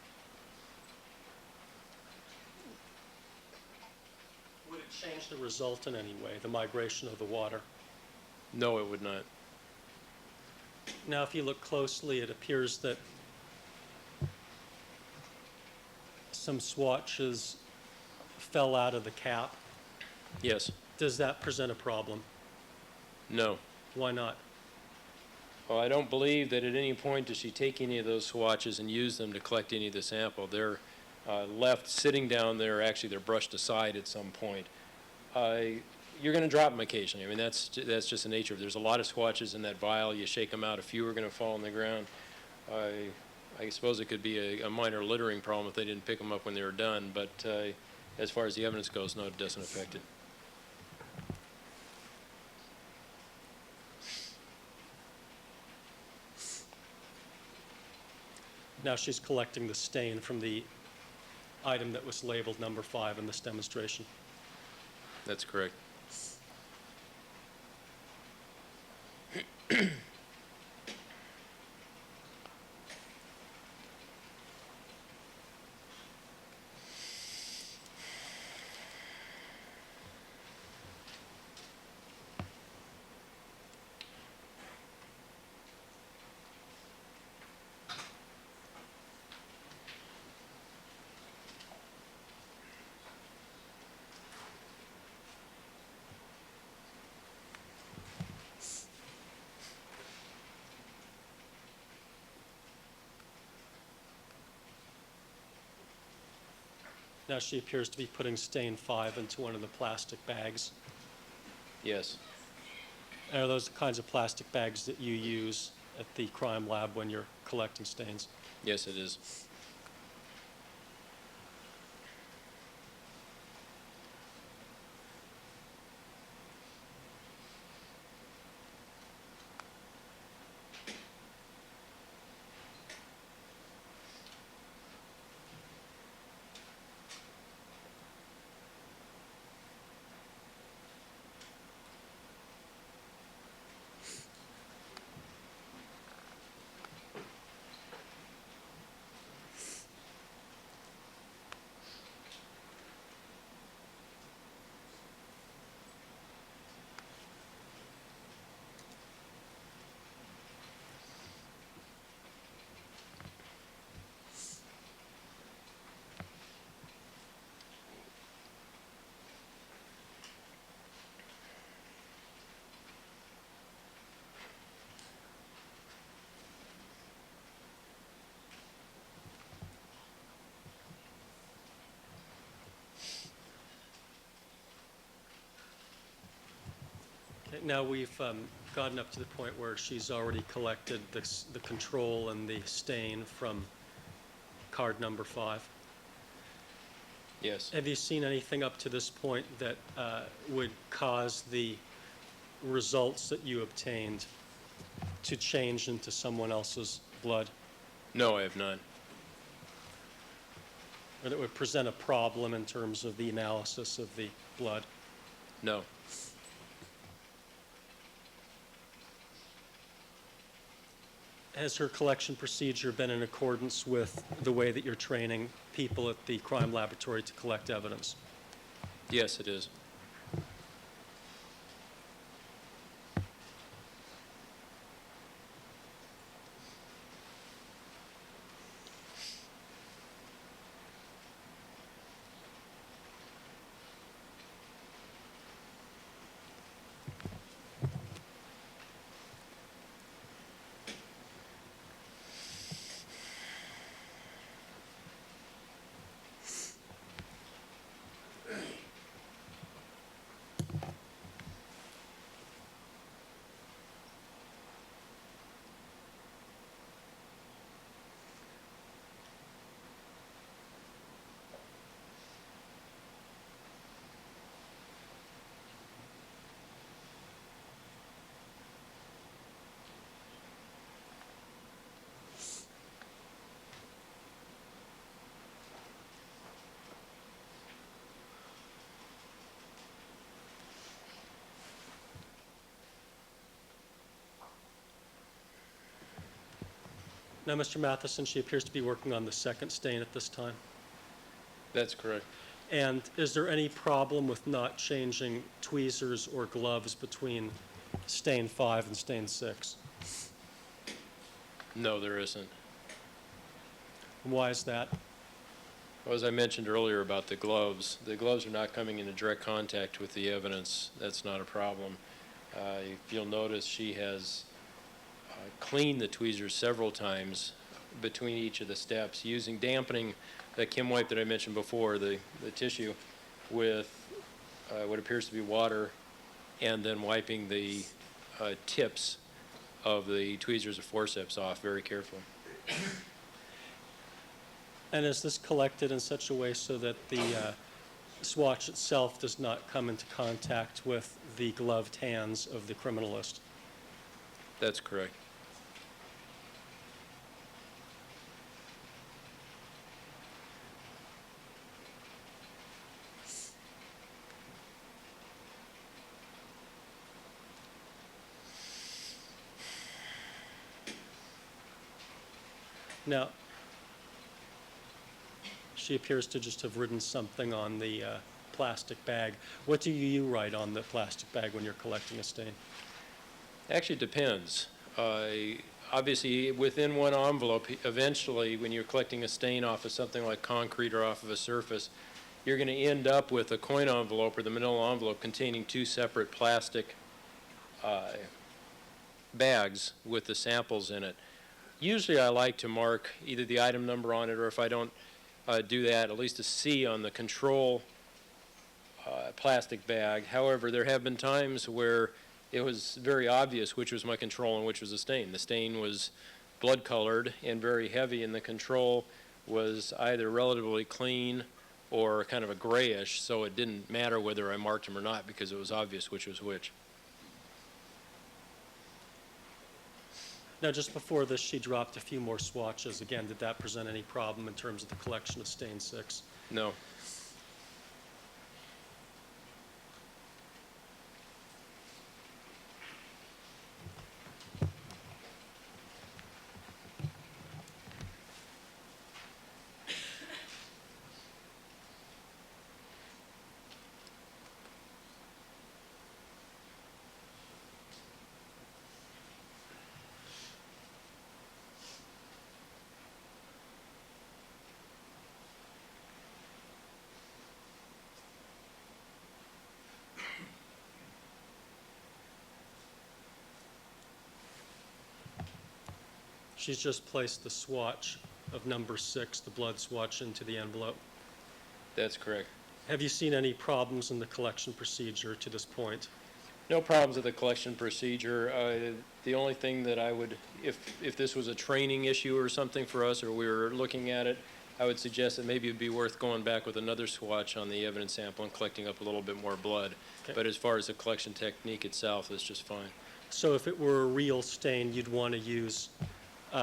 Speaker 2: Would it change the result in any way, the migration of the water?
Speaker 5: No, it would not.
Speaker 2: Now, if you look closely, it appears that some swatches fell out of the cap.
Speaker 5: Yes.
Speaker 2: Does that present a problem?
Speaker 5: No.
Speaker 2: Why not?
Speaker 5: Well, I don't believe that at any point does she take any of those swatches and use them to collect any of the sample. They're left sitting down there. Actually, they're brushed aside at some point. You're going to drop them occasionally. I mean, that's just the nature of it. There's a lot of swatches in that vial. You shake them out. A few are going to fall on the ground. I suppose it could be a minor littering problem if they didn't pick them up when they were done. But as far as the evidence goes, no, it doesn't affect it.
Speaker 2: Now she's collecting the stain from the item that was labeled number 5 in this demonstration.
Speaker 5: That's correct.
Speaker 2: Now she appears to be putting stain 5 into one of the plastic bags.
Speaker 5: Yes.
Speaker 2: Are those the kinds of plastic bags that you use at the crime lab when you're collecting stains?
Speaker 5: Yes, it is.
Speaker 2: Okay, now we've gotten up to the point where she's already collected the control and the stain from card number 5.
Speaker 5: Yes.
Speaker 2: Have you seen anything up to this point that would cause the results that you obtained to change into someone else's blood,
Speaker 5: No, I have not.
Speaker 2: or that would present a problem in terms of the analysis of the blood?
Speaker 5: No.
Speaker 2: Has her collection procedure been in accordance with the way that you're training people at the crime laboratory to collect evidence?
Speaker 5: Yes, it is.
Speaker 2: Now, Mr. Matheson, she appears to be working on the second stain at this time.
Speaker 5: That's correct.
Speaker 2: And is there any problem with not changing tweezers or gloves between stain 5 and stain 6?
Speaker 5: No, there isn't.
Speaker 2: And why is that?
Speaker 5: Well, as I mentioned earlier about the gloves are not coming into direct contact with the evidence. That's not a problem. If you'll notice, she has cleaned the tweezers several times between each of the steps using dampening, that Kim wipe that I mentioned before, the tissue, with what appears to be water, and then wiping the tips of the tweezers or forceps off very carefully.
Speaker 2: And is this collected in such a way so that the swatch itself does not come into contact with the gloved hands of the criminalist?
Speaker 5: That's correct.
Speaker 2: Now, she appears to just have written something on the plastic bag. What do you write on the plastic bag when you're collecting a stain?
Speaker 5: Actually, it depends. Obviously, within one envelope, eventually, when you're collecting a stain off of something like concrete or off of a surface, you're going to end up with a coin envelope or the manila envelope containing two separate plastic bags with the samples in it. Usually, I like to mark either the item number on it, or if I don't do that, at least to see on the control plastic bag. However, there have been times where it was very obvious which was my control and which was the stain. The stain was blood-colored and very heavy, and the control was either relatively clean or kind of a grayish, so it didn't matter whether I marked them or not because it was obvious which was which.
Speaker 2: Now, just before this, she dropped a few more swatches. Again, did that present any problem in terms of the collection of stain 6?
Speaker 5: No.
Speaker 2: She's just placed the swatch of number 6, the blood swatch, into the envelope.
Speaker 5: That's correct.
Speaker 2: Have you seen any problems in the collection procedure to this point?
Speaker 5: No problems with the collection procedure. The only thing that I would, if this was a training issue or something for us, or we were looking at it, I would suggest that maybe it'd be worth going back with another swatch on the evidence sample and collecting up a little bit more blood.
Speaker 2: Okay.
Speaker 5: But as far as the collection technique itself, it's just fine.
Speaker 2: So if it were a real stain, you'd want to use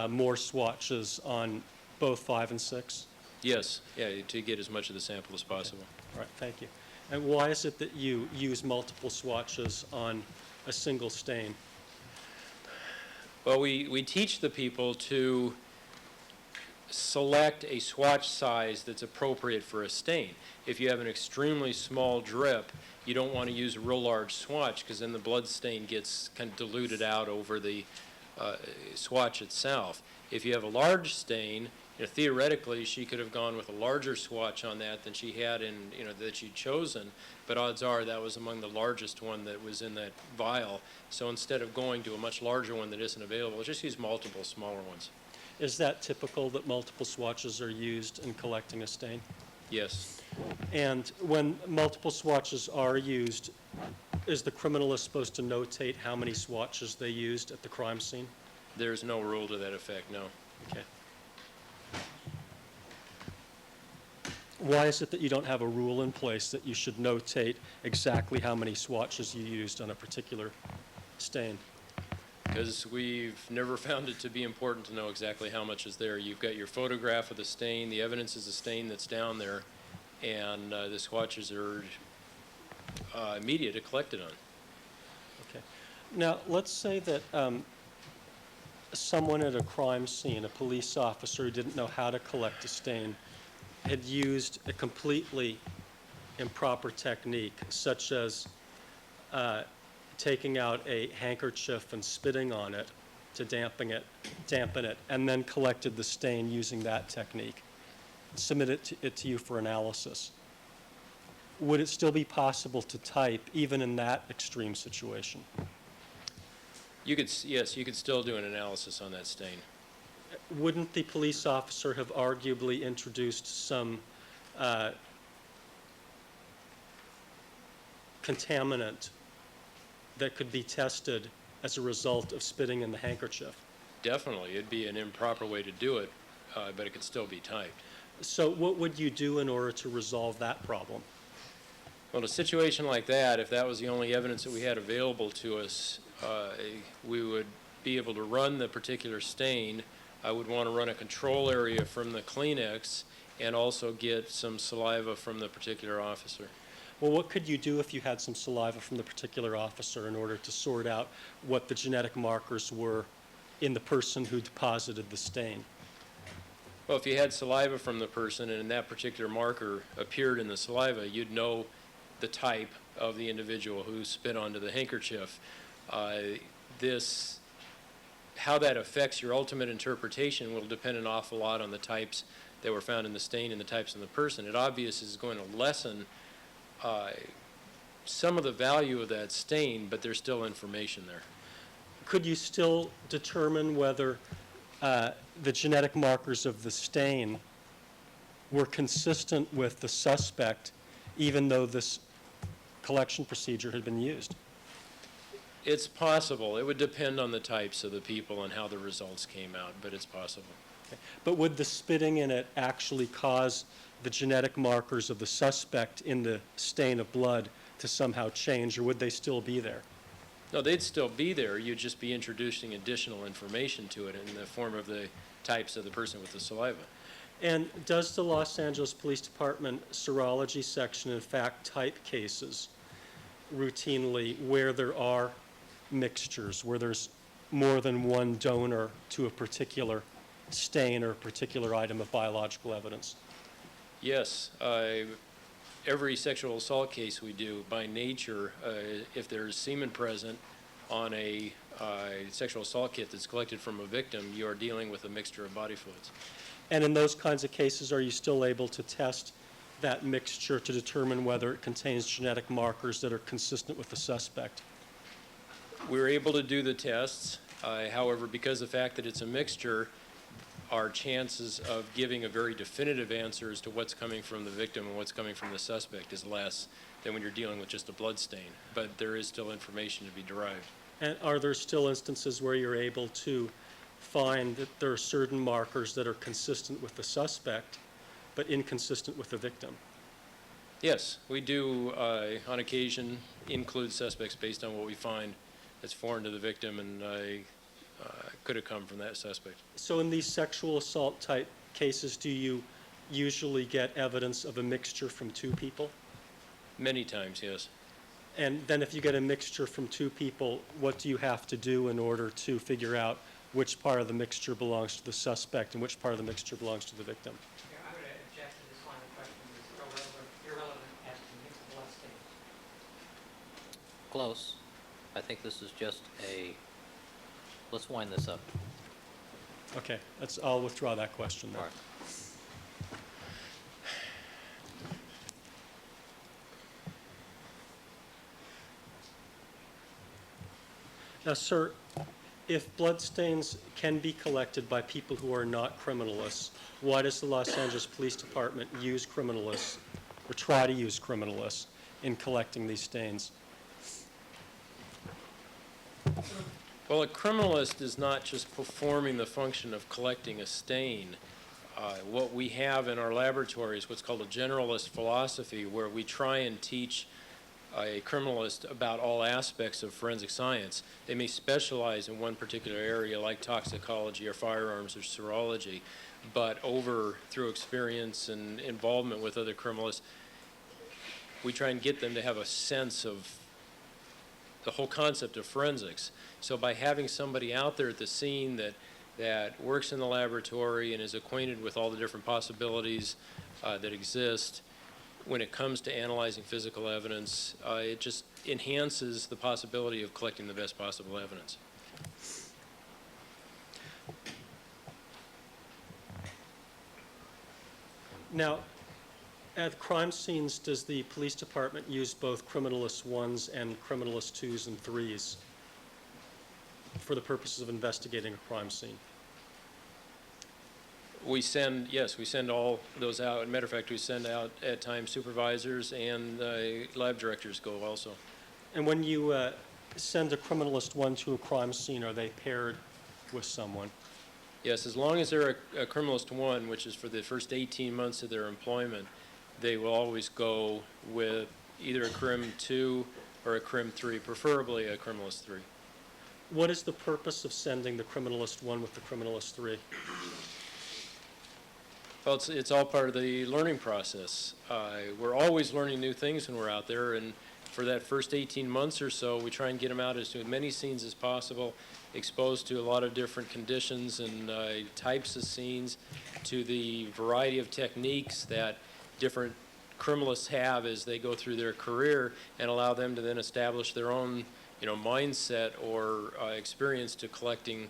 Speaker 2: more swatches on both 5 and 6?
Speaker 5: Yes, yeah, to get as much of the sample as possible.
Speaker 2: All right, thank you. And why is it that you use multiple swatches on a single stain?
Speaker 5: Well, we teach the people to select a swatch size that's appropriate for a stain. If you have an extremely small drip, you don't want to use a real large swatch because then the blood stain gets kind of diluted out over the swatch itself. If you have a large stain, theoretically she could have gone with a larger swatch on that than she had that she'd chosen, but odds are that was among the largest one that was in that vial. So instead of going to a much larger one that isn't available, just use multiple smaller ones.
Speaker 2: Is that typical that multiple swatches are used in collecting a stain?
Speaker 5: Yes.
Speaker 2: And when multiple swatches are used, is the criminalist supposed to notate how many swatches they used at the crime scene?
Speaker 5: There's no rule to that effect, no.
Speaker 2: Okay. Why is it that you don't have a rule in place that you should notate exactly how many swatches you used on a particular stain?
Speaker 5: Because we've never found it to be important to know exactly how much is there. You've got your photograph of the stain, the evidence is the stain that's down there, and the swatches are immediate to collect it on.
Speaker 2: Okay. Now, let's say that someone at a crime scene, a police officer who didn't know how to collect a stain, had used a completely improper technique, such as taking out a handkerchief and spitting on it to dampen it, and then collected the stain using that technique, submitted it to you for analysis. Would it still be possible to type even in that extreme situation?
Speaker 5: Yes, you could still do an analysis on that stain.
Speaker 2: Wouldn't the police officer have arguably introduced some contaminant that could be tested as a result of spitting in the handkerchief?
Speaker 5: Definitely, it'd be an improper way to do it, but it could still be typed.
Speaker 2: So what would you do in order to resolve that problem?
Speaker 5: Well, in a situation like that, if that was the only evidence that we had available to us, we would be able to run the particular stain. I would want to run a control area from the Kleenex and also get some saliva from the particular officer.
Speaker 2: Well, what could you do if you had some saliva from the particular officer in order to sort out what the genetic markers were in the person who deposited the stain?
Speaker 5: Well, if you had saliva from the person and that particular marker appeared in the saliva, you'd know the type of the individual who spit onto the handkerchief. How that affects your ultimate interpretation will depend an awful lot on the types that were found in the stain and the types in the person. It obviously is going to lessen some of the value of that stain, but there's still information there.
Speaker 2: Could you still determine whether the genetic markers of the stain were consistent with the suspect, even though this collection procedure had been used?
Speaker 5: It's possible. It would depend on the types of the people and how the results came out, but it's possible.
Speaker 2: But would the spitting in it actually cause the genetic markers of the suspect in the stain of blood to somehow change, or would they still be there?
Speaker 5: No, they'd still be there. You'd just be introducing additional information to it in the form of the types of the person with the saliva.
Speaker 2: And does the Los Angeles Police Department serology section in fact type cases routinely where there are mixtures, where there's more than one donor to a particular stain or a particular item of biological evidence?
Speaker 5: Yes. Every sexual assault case we do, by nature, if there's semen present on a sexual assault kit that's collected from a victim, you are dealing with a mixture of body fluids.
Speaker 2: And in those kinds of cases, are you still able to test that mixture to determine whether it contains genetic markers that are consistent with the suspect?
Speaker 5: We're able to do the tests. However, because of the fact that it's a mixture, our chances of giving a very definitive answer as to what's coming from the victim and what's coming from the suspect is less than when you're dealing with just a blood stain. But there is still information to be derived.
Speaker 2: And are there still instances where you're able to find that there are certain markers that are consistent with the suspect but inconsistent with the victim?
Speaker 5: Yes, we do on occasion include suspects based on what we find that's foreign to the victim and could have come from that suspect.
Speaker 2: So in these sexual assault type cases, do you usually get evidence of a mixture from two people?
Speaker 5: Many times, yes.
Speaker 2: And then if you get a mixture from two people, what do you have to do in order to figure out which part of the mixture belongs to the suspect and which part of the mixture belongs to the victim?
Speaker 1: Yeah, I'm going to object to this line of questioning. It's irrelevant as to mixed blood stains.
Speaker 3: Close. I think this is just let's wind this up.
Speaker 2: Okay, I'll withdraw that question then.
Speaker 3: All right.
Speaker 2: Now, sir, if bloodstains can be collected by people who are not criminalists, why does the Los Angeles Police Department use criminalists or try to use criminalists in collecting these stains?
Speaker 5: Well, a criminalist is not just performing the function of collecting a stain. What we have in our laboratory is what's called a generalist philosophy, where we try and teach a criminalist about all aspects of forensic science. They may specialize in one particular area, like toxicology or firearms or serology, but through experience and involvement with other criminalists, we try and get them to have a sense of the whole concept of forensics. So by having somebody out there at the scene that works in the laboratory and is acquainted with all the different possibilities that exist, when it comes to analyzing physical evidence, it just enhances the possibility of collecting the best possible evidence.
Speaker 2: Now, at crime scenes, does the police department use both criminalist 1s and criminalist 2s and 3s for the purposes of investigating a crime scene?
Speaker 5: We send all those out. As a matter of fact, we send out at times supervisors, and lab directors go also.
Speaker 2: And when you send a criminalist 1 to a crime scene, are they paired with someone?
Speaker 5: Yes, as long as they're a criminalist 1, which is for the first 18 months of their employment, they will always go with either a crim 2 or a crim 3, preferably a criminalist 3.
Speaker 2: What is the purpose of sending the criminalist 1 with the criminalist 3?
Speaker 5: Well, it's all part of the learning process. We're always learning new things when we're out there, and for that first 18 months or so, we try and get them out as to as many scenes as possible, exposed to a lot of different conditions and types of scenes, to the variety of techniques that different criminalists have as they go through their career, and allow them to then establish their own, mindset or experience to collecting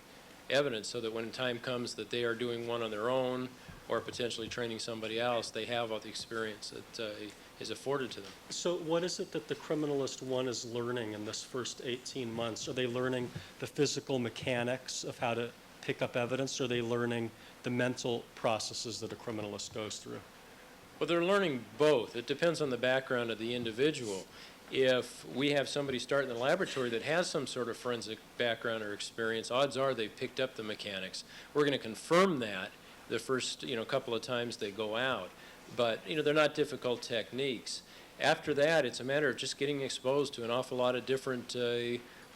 Speaker 5: evidence, so that when time comes that they are doing one on their own or potentially training somebody else, they have all the experience that is afforded to them.
Speaker 2: So what is it that the criminalist 1 is learning in this first 18 months? Are they learning the physical mechanics of how to pick up evidence? Or are they learning the mental processes that a criminalist goes through?
Speaker 5: Well, they're learning both. It depends on the background of the individual. If we have somebody start in the laboratory that has some sort of forensic background or experience, odds are they've picked up the mechanics. We're going to confirm that the first, couple of times they go out. But, they're not difficult techniques. After that, it's a matter of just getting exposed to an awful lot of different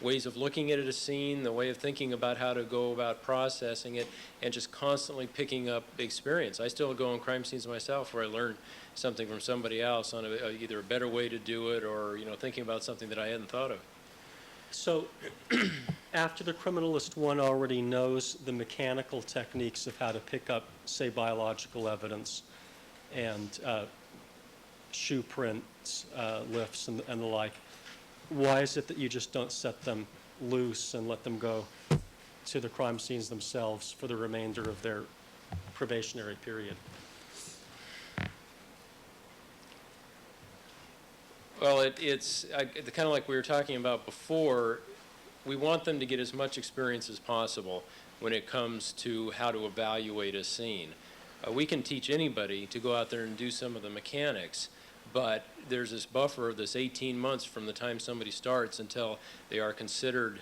Speaker 5: ways of looking at a scene, the way of thinking about how to go about processing it, and just constantly picking up experience. I still go on crime scenes myself where I learn something from somebody else on either a better way to do it or, thinking about something that I hadn't thought of.
Speaker 2: So after the criminalist, one already knows the mechanical techniques of how to pick up, say, biological evidence and shoe prints, lifts, and the like. Why is it that you just don't set them loose and let them go to the crime scenes themselves for the remainder of their probationary period?
Speaker 5: Well, it's kind of like we were talking about before. We want them to get as much experience as possible when it comes to how to evaluate a scene. We can teach anybody to go out there and do some of the mechanics, but there's this buffer of this 18 months from the time somebody starts until they are considered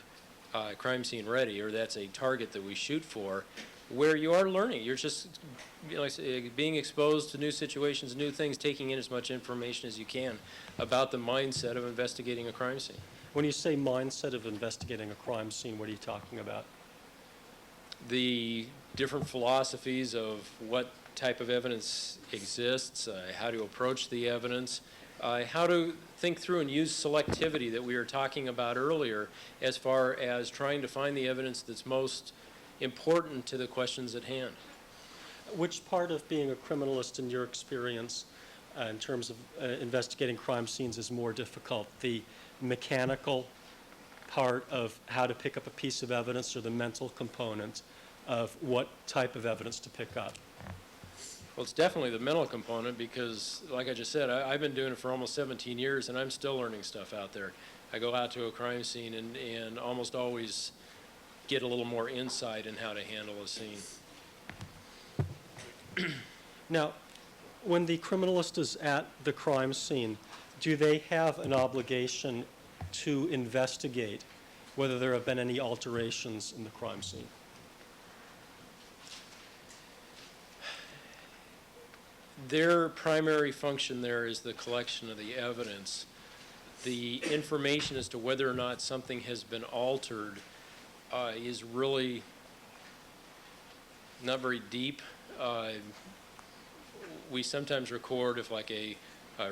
Speaker 5: crime scene ready, or that's a target that we shoot for, where you are learning. You're just being exposed to new situations, new things, taking in as much information as you can about the mindset of investigating a crime scene.
Speaker 2: When you say mindset of investigating a crime scene, what are you talking about?
Speaker 5: The different philosophies of what type of evidence exists, how to approach the evidence, how to think through and use selectivity that we were talking about earlier as far as trying to find the evidence that's most important to the questions at hand.
Speaker 2: Which part of being a criminalist, in your experience, in terms of investigating crime scenes, is more difficult? The mechanical part of how to pick up a piece of evidence, or the mental component of what type of evidence to pick up?
Speaker 5: Well, it's definitely the mental component because, like I just said, I've been doing it for almost 17 years, and I'm still learning stuff out there. I go out to a crime scene and almost always get a little more insight in how to handle a scene.
Speaker 2: Now, when the criminalist is at the crime scene, do they have an obligation to investigate whether there have been any alterations in the crime scene?
Speaker 5: Their primary function there is the collection of the evidence. The information as to whether or not something has been altered is really not very deep. We sometimes record if like a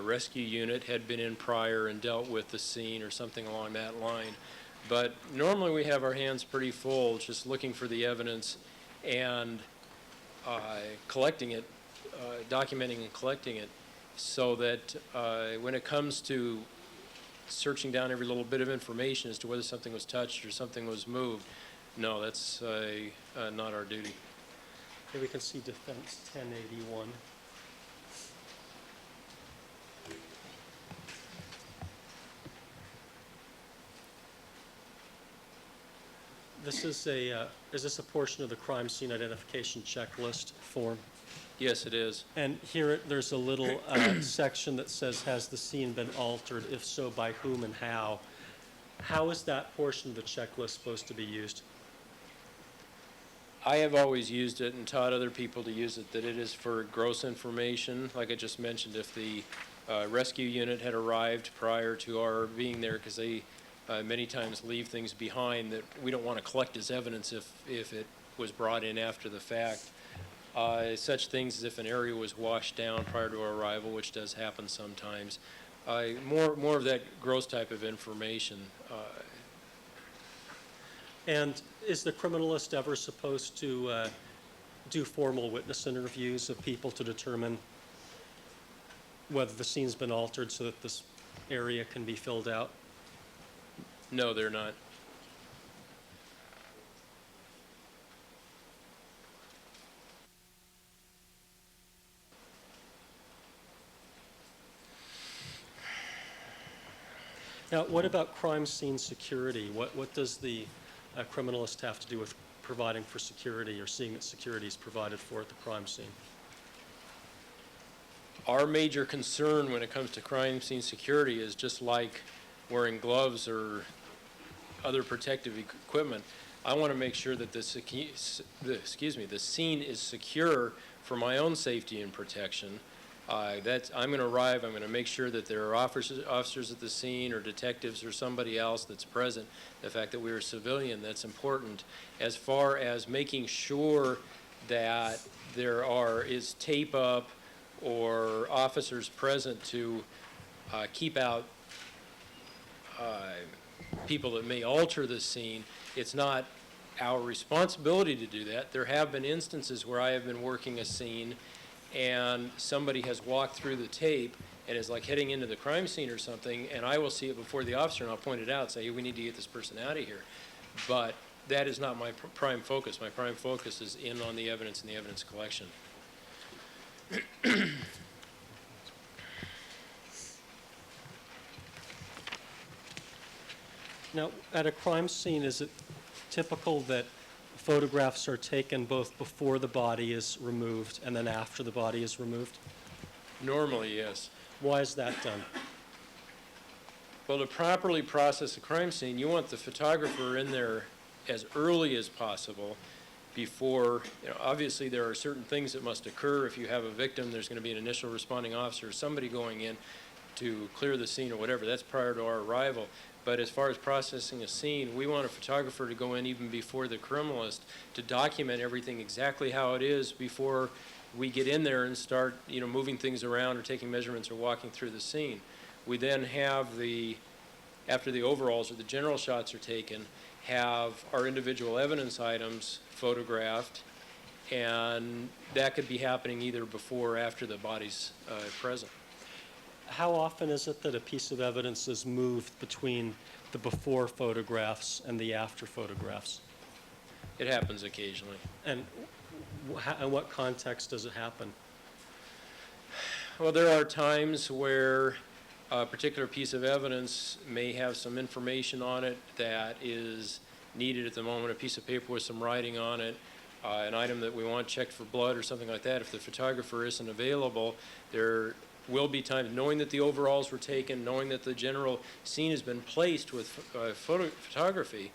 Speaker 5: rescue unit had been in prior and dealt with the scene or something along that line. But normally we have our hands pretty full just looking for the evidence and collecting it, documenting and collecting it, so that when it comes to searching down every little bit of information as to whether something was touched or something was moved, no, that's not our duty.
Speaker 2: Here we can see Defense 1081. This is is this a portion of the crime scene identification checklist form?
Speaker 5: Yes, it is.
Speaker 2: And here there's a little section that says, has the scene been altered? If so, by whom and how? How is that portion of the checklist supposed to be used?
Speaker 5: I have always used it and taught other people to use it, that it is for gross information. Like I just mentioned, if the rescue unit had arrived prior to our being there, because they many times leave things behind that we don't want to collect as evidence if it was brought in after the fact. Such things as if an area was washed down prior to our arrival, which does happen sometimes. More of that gross type of information.
Speaker 2: And is the criminalist ever supposed to do formal witness interviews of people to determine whether the scene's been altered so that this area can be filled out?
Speaker 5: No, they're not.
Speaker 2: Now, what about crime scene security? What does the criminalist have to do with providing for security or seeing that security is provided for at the crime scene?
Speaker 5: our major concern when it comes to crime scene security is just like wearing gloves or other protective equipment. I want to make sure that the scene is secure for my own safety and protection. I'm going to arrive, I'm going to make sure that there are officers at the scene or detectives or somebody else that's present. The fact that we're a civilian, that's important. As far as making sure that there is tape up or officers present to keep out people that may alter the scene, it's not our responsibility to do that. There have been instances where I have been working a scene and somebody has walked through the tape and is like heading into the crime scene or something, and I will see it before the officer and I'll point it out and say, hey, we need to get this person out of here. But that is not my prime focus. My prime focus is in on the evidence and the evidence collection.
Speaker 2: Now, at a crime scene, is it typical that photographs are taken both before the body is removed and then after the body is removed?
Speaker 5: Normally, yes.
Speaker 2: Why is that done?
Speaker 5: Well, to properly process a crime scene, you want the photographer in there as early as possible before, obviously there are certain things that must occur. If you have a victim, there's going to be an initial responding officer, somebody going in to clear the scene or whatever. That's prior to our arrival. But as far as processing a scene, we want a photographer to go in even before the criminalist to document everything exactly how it is before we get in there and start, moving things around or taking measurements or walking through the scene. We then have after the overalls or the general shots are taken, have our individual evidence items photographed, and that could be happening either before or after the body's present.
Speaker 2: How often is it that a piece of evidence is moved between the before photographs and the after photographs?
Speaker 5: It happens occasionally.
Speaker 2: And in what context does it happen?
Speaker 5: Well, there are times where a particular piece of evidence may have some information on it that is needed at the moment, a piece of paper with some writing on it, an item that we want checked for blood or something like that. If the photographer isn't available, there will be times, knowing that the overalls were taken, knowing that the general scene has been placed with photography,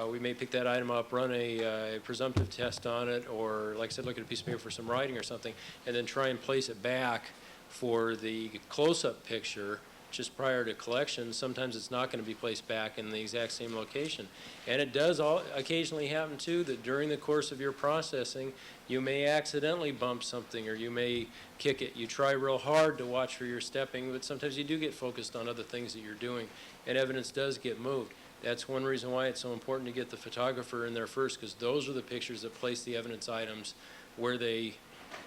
Speaker 5: we may pick that item up, run a presumptive test on it, or, like I said, look at a piece of paper for some writing or something, and then try and place it back for the close-up picture just prior to collection. Sometimes it's not going to be placed back in the exact same location. And it does occasionally happen, too, that during the course of your processing, you may accidentally bump something or you may kick it. You try real hard to watch for your stepping, but sometimes you do get focused on other things that you're doing, and evidence does get moved. That's one reason why it's so important to get the photographer in there first, because those are the pictures that place the evidence items where they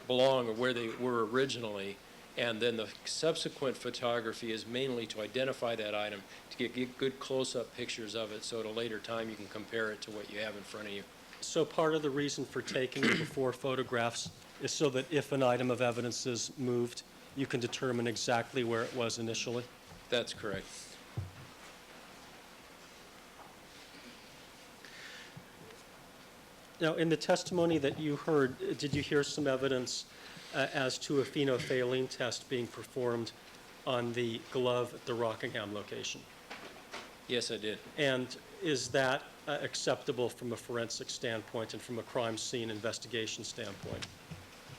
Speaker 5: belong or where they were originally. And then the subsequent photography is mainly to identify that item, to get good close-up pictures of it, so at a later time you can compare it to what you have in front of you.
Speaker 2: So part of the reason for taking the before photographs is so that if an item of evidence is moved, you can determine exactly where it was initially?
Speaker 5: That's correct.
Speaker 2: Now, in the testimony that you heard, did you hear some evidence as to a phenolphthalein test being performed on the glove at the Rockingham location?
Speaker 5: Yes, I did.
Speaker 2: And is that acceptable from a forensic standpoint and from a crime scene investigation standpoint?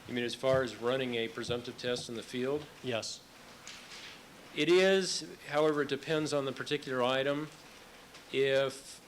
Speaker 5: You mean as far as running a presumptive test in the field?
Speaker 2: Yes.
Speaker 5: It is, however, it depends on the particular item. If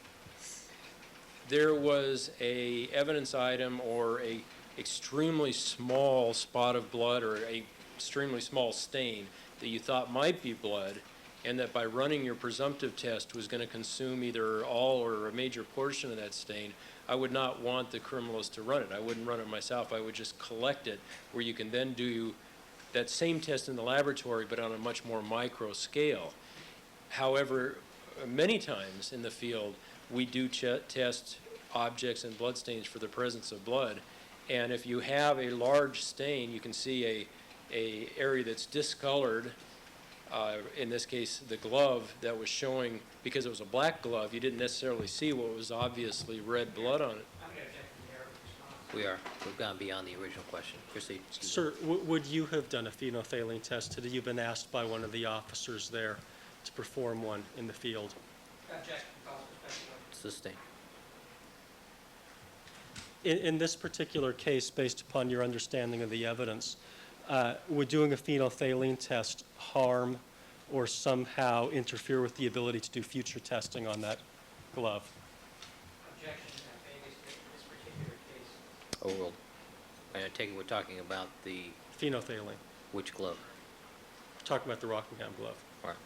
Speaker 5: there was a evidence item or a extremely small spot of blood or a extremely small stain that you thought might be blood, and that by running your presumptive test was going to consume either all or a major portion of that stain, I would not want the criminalist to run it. I wouldn't run it myself. I would just collect it, where you can then do that same test in the laboratory, but on a much more micro scale. However, many times in the field, we do test objects and bloodstains for the presence of blood. And if you have a large stain, you can see a area that's discolored, in this case the glove that was showing, because it was a black glove, you didn't necessarily see what was obviously red blood on it.
Speaker 3: We've gone beyond the original question. Proceed.
Speaker 2: Sir, would you have done a phenolphthalein test had you been asked by one of the officers there to perform one in the field?
Speaker 1: Objection.
Speaker 3: Sustain.
Speaker 2: In this particular case, based upon your understanding of the evidence, would doing a phenolphthalein test harm or somehow interfere with the ability to do future testing on that glove?
Speaker 1: Objection. This particular case.
Speaker 3: Overruled. And I take it we're talking about the,
Speaker 2: Phenolphthalein.
Speaker 3: which glove?
Speaker 2: Talking about the Rockingham glove.
Speaker 3: All right.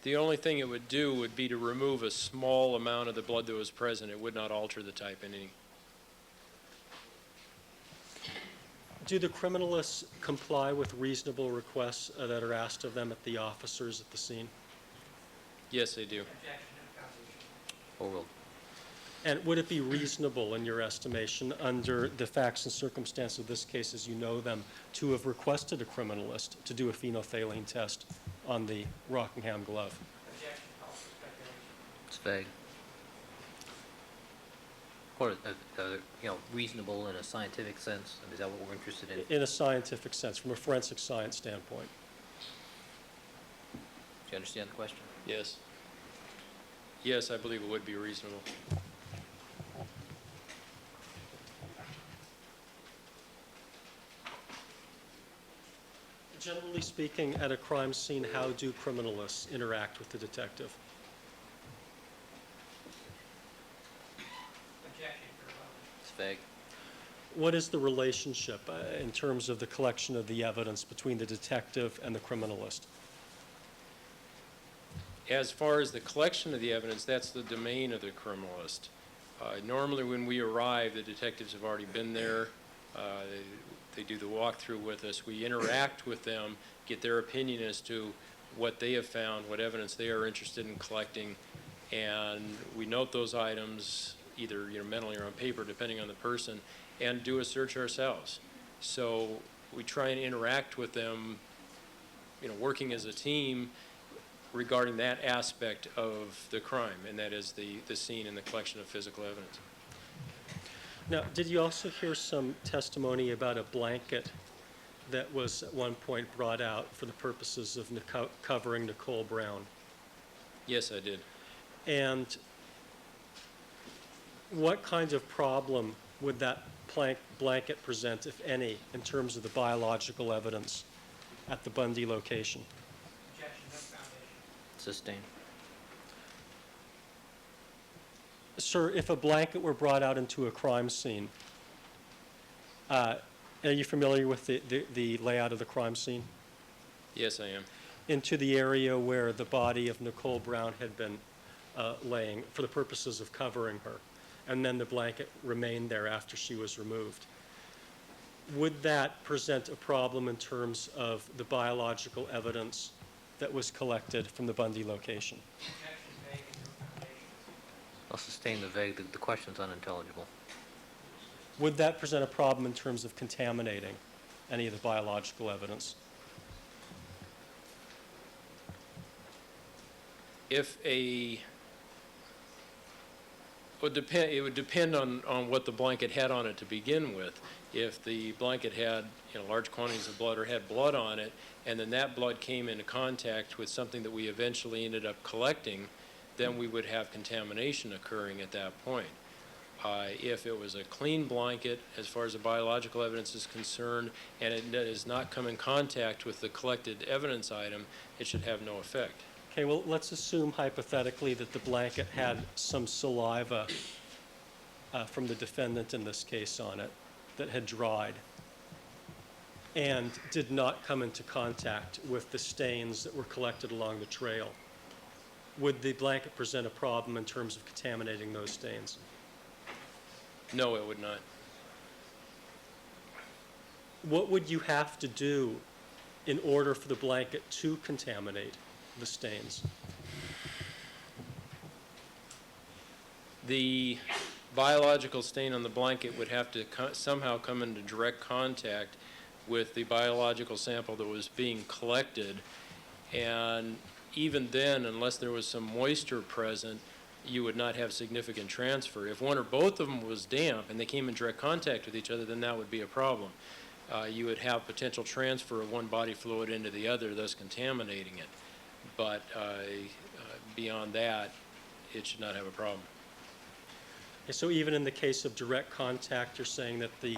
Speaker 5: The only thing it would do would be to remove a small amount of the blood that was present. It would not alter the type in any.
Speaker 2: Do the criminalists comply with reasonable requests that are asked of them at the officers at the scene?
Speaker 5: Yes, they do.
Speaker 1: Objection. No foundation.
Speaker 3: Overruled.
Speaker 2: And would it be reasonable, in your estimation, under the facts and circumstances of this case as you know them, to have requested a criminalist to do a phenolphthalein test on the Rockingham glove?
Speaker 1: Objection. Calls for speculation.
Speaker 3: It's vague. Or, reasonable in a scientific sense? Is that what we're interested in? Do
Speaker 2: In a scientific sense, from a forensic science standpoint.
Speaker 3: you understand the question?
Speaker 5: Yes. Yes, I believe it would be reasonable.
Speaker 2: Generally speaking, at a crime scene, how do criminalists interact with the detective?
Speaker 1: Objection. Irrelevant.
Speaker 3: It's vague.
Speaker 2: What is the relationship in terms of the collection of the evidence between the detective and the criminalist?
Speaker 5: As far as the collection of the evidence, that's the domain of the criminalist. Normally, when we arrive, the detectives have already been there. They do the walkthrough with us. We interact with them, get their opinion as to what they have found, what evidence they are interested in collecting, and we note those items either mentally or on paper, depending on the person, and do a search ourselves. So we try and interact with them, working as a team regarding that aspect of the crime, and that is the scene and the collection of physical evidence.
Speaker 2: Now, did you also hear some testimony about a blanket that was at one point brought out for the purposes of covering Nicole Brown?
Speaker 5: Yes, I did.
Speaker 2: And what kind of problem would that blanket present, if any, in terms of the biological evidence at the Bundy location?
Speaker 1: Objection. No foundation.
Speaker 3: Sustain.
Speaker 2: Sir, if a blanket were brought out into a crime scene, are you familiar with the layout of the crime scene?
Speaker 5: Yes, I am.
Speaker 2: Into the area where the body of Nicole Brown had been laying for the purposes of covering her, and then the blanket remained there after she was removed. Would that present a problem in terms of the biological evidence that was collected from the Bundy location?
Speaker 1: Objection. Vague and no foundation.
Speaker 3: I'll sustain the vague. The question's unintelligible.
Speaker 2: Would that present a problem in terms of contaminating any of the biological evidence?
Speaker 5: It would depend on what the blanket had on it to begin with. If the blanket had large quantities of blood or had blood on it, and then that blood came into contact with something that we eventually ended up collecting, then we would have contamination occurring at that point. If it was a clean blanket, as far as the biological evidence is concerned, and it does not come in contact with the collected evidence item, it should have no effect.
Speaker 2: Okay, well, let's assume hypothetically that the blanket had some saliva from the defendant in this case on it that had dried and did not come into contact with the stains that were collected along the trail. Would the blanket present a problem in terms of contaminating those stains?
Speaker 5: No, it would not.
Speaker 2: What would you have to do in order for the blanket to contaminate the stains?
Speaker 5: The biological stain on the blanket would have to somehow come into direct contact with the biological sample that was being collected, and even then, unless there was some moisture present, you would not have significant transfer. If one or both of them was damp and they came in direct contact with each other, then that would be a problem. You would have potential transfer of one body fluid into the other, thus contaminating it. But beyond that, it should not have a problem.
Speaker 2: Okay, so even in the case of direct contact, you're saying that the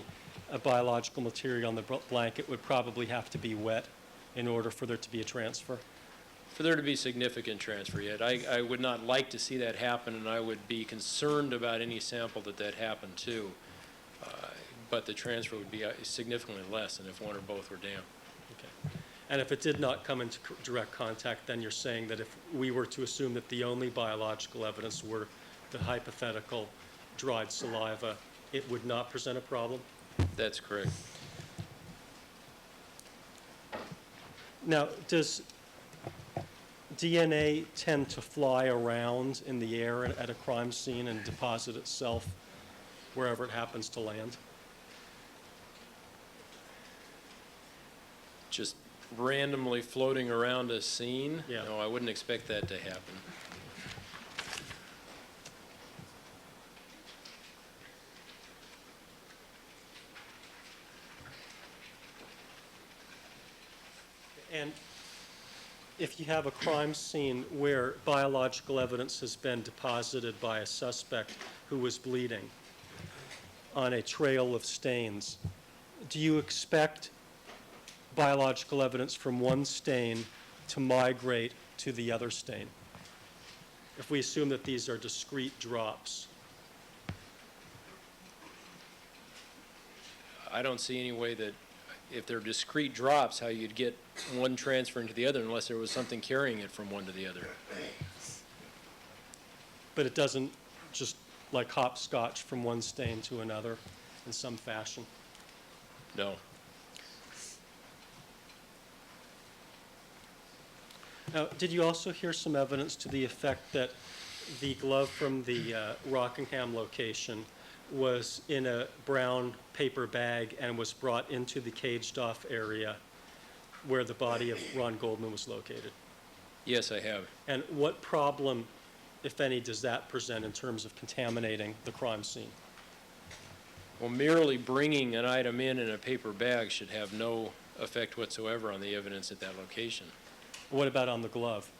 Speaker 2: biological material on the blanket would probably have to be wet in order for there to be a transfer?
Speaker 5: For there to be significant transfer yet, I would not like to see that happen, and I would be concerned about any sample that happened to. But the transfer would be significantly less than if one or both were damp.
Speaker 2: Okay. And if it did not come into direct contact, then you're saying that if we were to assume that the only biological evidence were the hypothetical dried saliva, it would not present a problem?
Speaker 5: That's correct.
Speaker 2: Now, does DNA tend to fly around in the air at a crime scene and deposit itself wherever it happens to land?
Speaker 5: Just randomly floating around a scene?
Speaker 2: Yeah.
Speaker 5: No, I wouldn't expect that to happen.
Speaker 2: And if you have a crime scene where biological evidence has been deposited by a suspect who was bleeding on a trail of stains, do you expect biological evidence from one stain to migrate to the other stain? If we assume that these are discrete drops.
Speaker 5: I don't see any way that, if they're discrete drops, how you'd get one transferring to the other unless there was something carrying it from one to the other.
Speaker 2: But it doesn't just like hopscotch from one stain to another in some fashion.
Speaker 5: No.
Speaker 2: Now, did you also hear some evidence to the effect that the glove from the Rockingham location was in a brown paper bag and was brought into the caged-off area where the body of Ron Goldman was located?
Speaker 5: Yes, I have.
Speaker 2: And what problem, if any, does that present in terms of contaminating the crime scene?
Speaker 5: Well, merely bringing an item in a paper bag should have no effect whatsoever on the evidence at that location.
Speaker 2: What about on the glove?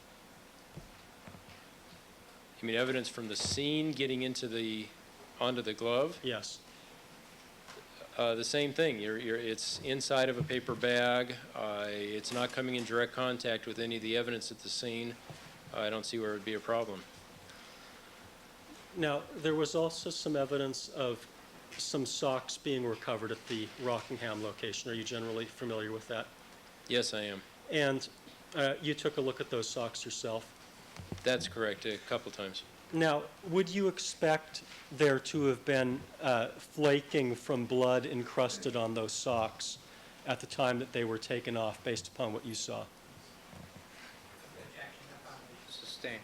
Speaker 5: You mean evidence from the scene getting onto the glove?
Speaker 2: Yes.
Speaker 5: The same thing. It's inside of a paper bag. It's not coming in direct contact with any of the evidence at the scene. I don't see where it would be a problem.
Speaker 2: Now, there was also some evidence of some socks being recovered at the Rockingham location. Are you generally familiar with that?
Speaker 5: Yes, I am.
Speaker 2: And you took a look at those socks yourself.
Speaker 5: That's correct, a couple times.
Speaker 2: Now, would you expect there to have been flaking from blood encrusted on those socks at the time that they were taken off, based upon what you saw?
Speaker 3: Sustained.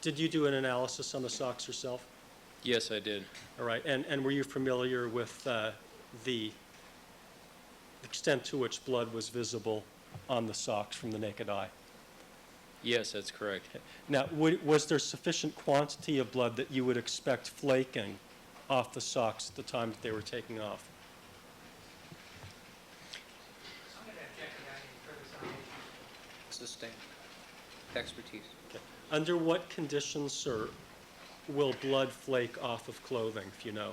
Speaker 2: Did you do an analysis on the socks yourself?
Speaker 5: Yes, I did.
Speaker 2: All right, and were you familiar with the extent to which blood was visible on the socks from the naked eye?
Speaker 5: Yes, that's correct.
Speaker 2: Now, was there sufficient quantity of blood that you would expect flaking off the socks at the time that they were taking off?
Speaker 3: Sustained. Expertise.
Speaker 2: Okay. Under what conditions, sir, will blood flake off of clothing, if you know?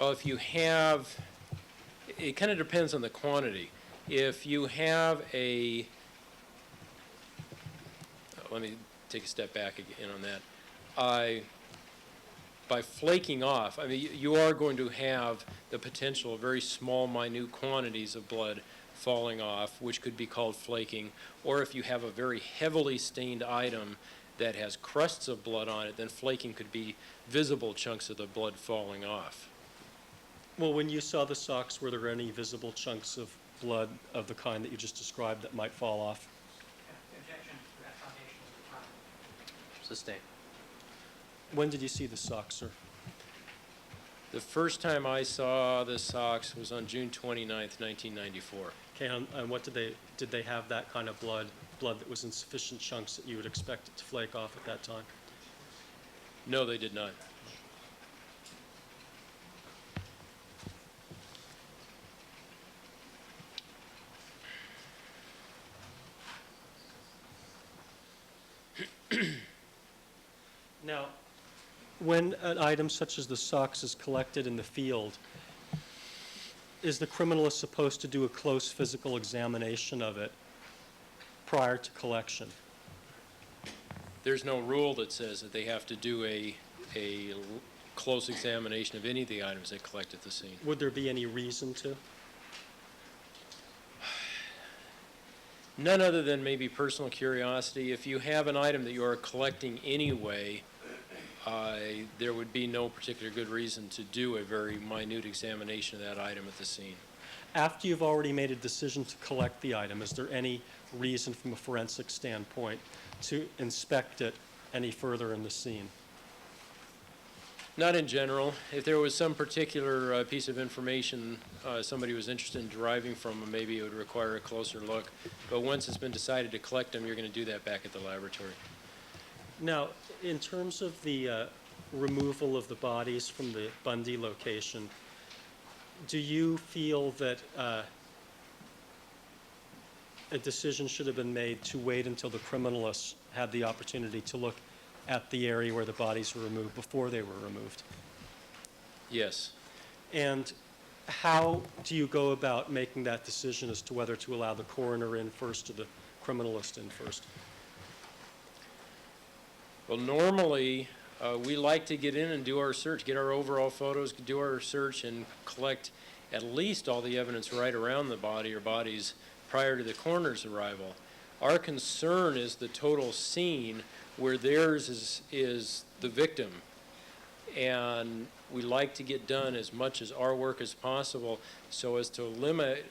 Speaker 5: Well, if you have, it kind of depends on the quantity. If you have let me take a step back again on that. By flaking off, I mean, you are going to have the potential of very small, minute quantities of blood falling off, which could be called flaking. Or if you have a very heavily stained item that has crusts of blood on it, then flaking could be visible chunks of the blood falling off.
Speaker 2: Well, when you saw the socks, were there any visible chunks of blood of the kind that you just described that might fall off?
Speaker 1: Objection to that foundation is required.
Speaker 3: Sustained.
Speaker 2: When did you see the socks, sir?
Speaker 5: The first time I saw the socks was on June 29th, 1994.
Speaker 2: Okay, and what did they have that kind of blood blood that was in sufficient chunks that you would expect it to flake off at that time?
Speaker 5: No, they did not.
Speaker 2: Now, when an item such as the socks is collected in the field, is the criminalist supposed to do a close physical examination of it prior to collection?
Speaker 5: There's no rule that says that they have to do a close examination of any of the items they collect at the scene.
Speaker 2: Would there be any reason to?
Speaker 5: None other than maybe personal curiosity. If you have an item that you are collecting anyway, there would be no particular good reason to do a very minute examination of that item at the scene.
Speaker 2: After you've already made a decision to collect the item, is there any reason from a forensic standpoint to inspect it any further in the scene?
Speaker 5: Not in general. If there was some particular piece of information somebody was interested in deriving from, maybe it would require a closer look. But once it's been decided to collect them, you're going to do that back at the laboratory.
Speaker 2: Now, in terms of the removal of the bodies from the Bundy location, do you feel that a decision should have been made to wait until the criminalists had the opportunity to look at the area where the bodies were removed before they were removed?
Speaker 5: Yes.
Speaker 2: And how do you go about making that decision as to whether to allow the coroner in first or the criminalist in first?
Speaker 5: Well, normally, we like to get in and do our search, get our overall photos, do our search, and collect at least all the evidence right around the body or bodies prior to the coroner's arrival. Our concern is the total scene where theirs is the victim. And we like to get done as much as our work as possible so as to limit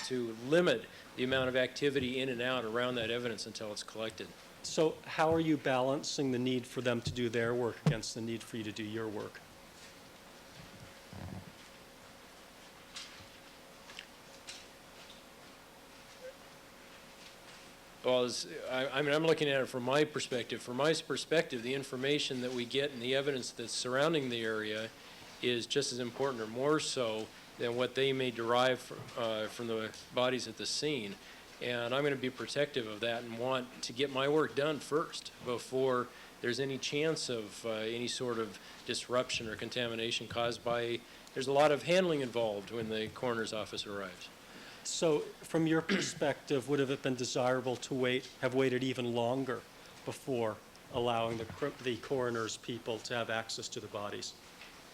Speaker 5: the amount of activity in and out around that evidence until it's collected.
Speaker 2: So how are you balancing the need for them to do their work against the need for you to do your work?
Speaker 5: Well, I'm looking at it from my perspective. From my perspective, the information that we get and the evidence that's surrounding the area is just as important or more so than what they may derive from the bodies at the scene. And I'm going to be protective of that and want to get my work done first before there's any chance of any sort of disruption or contamination caused by, there's a lot of handling involved when the coroner's office arrives.
Speaker 2: So from your perspective, would have it been desirable to have waited even longer before allowing the coroner's people to have access to the bodies?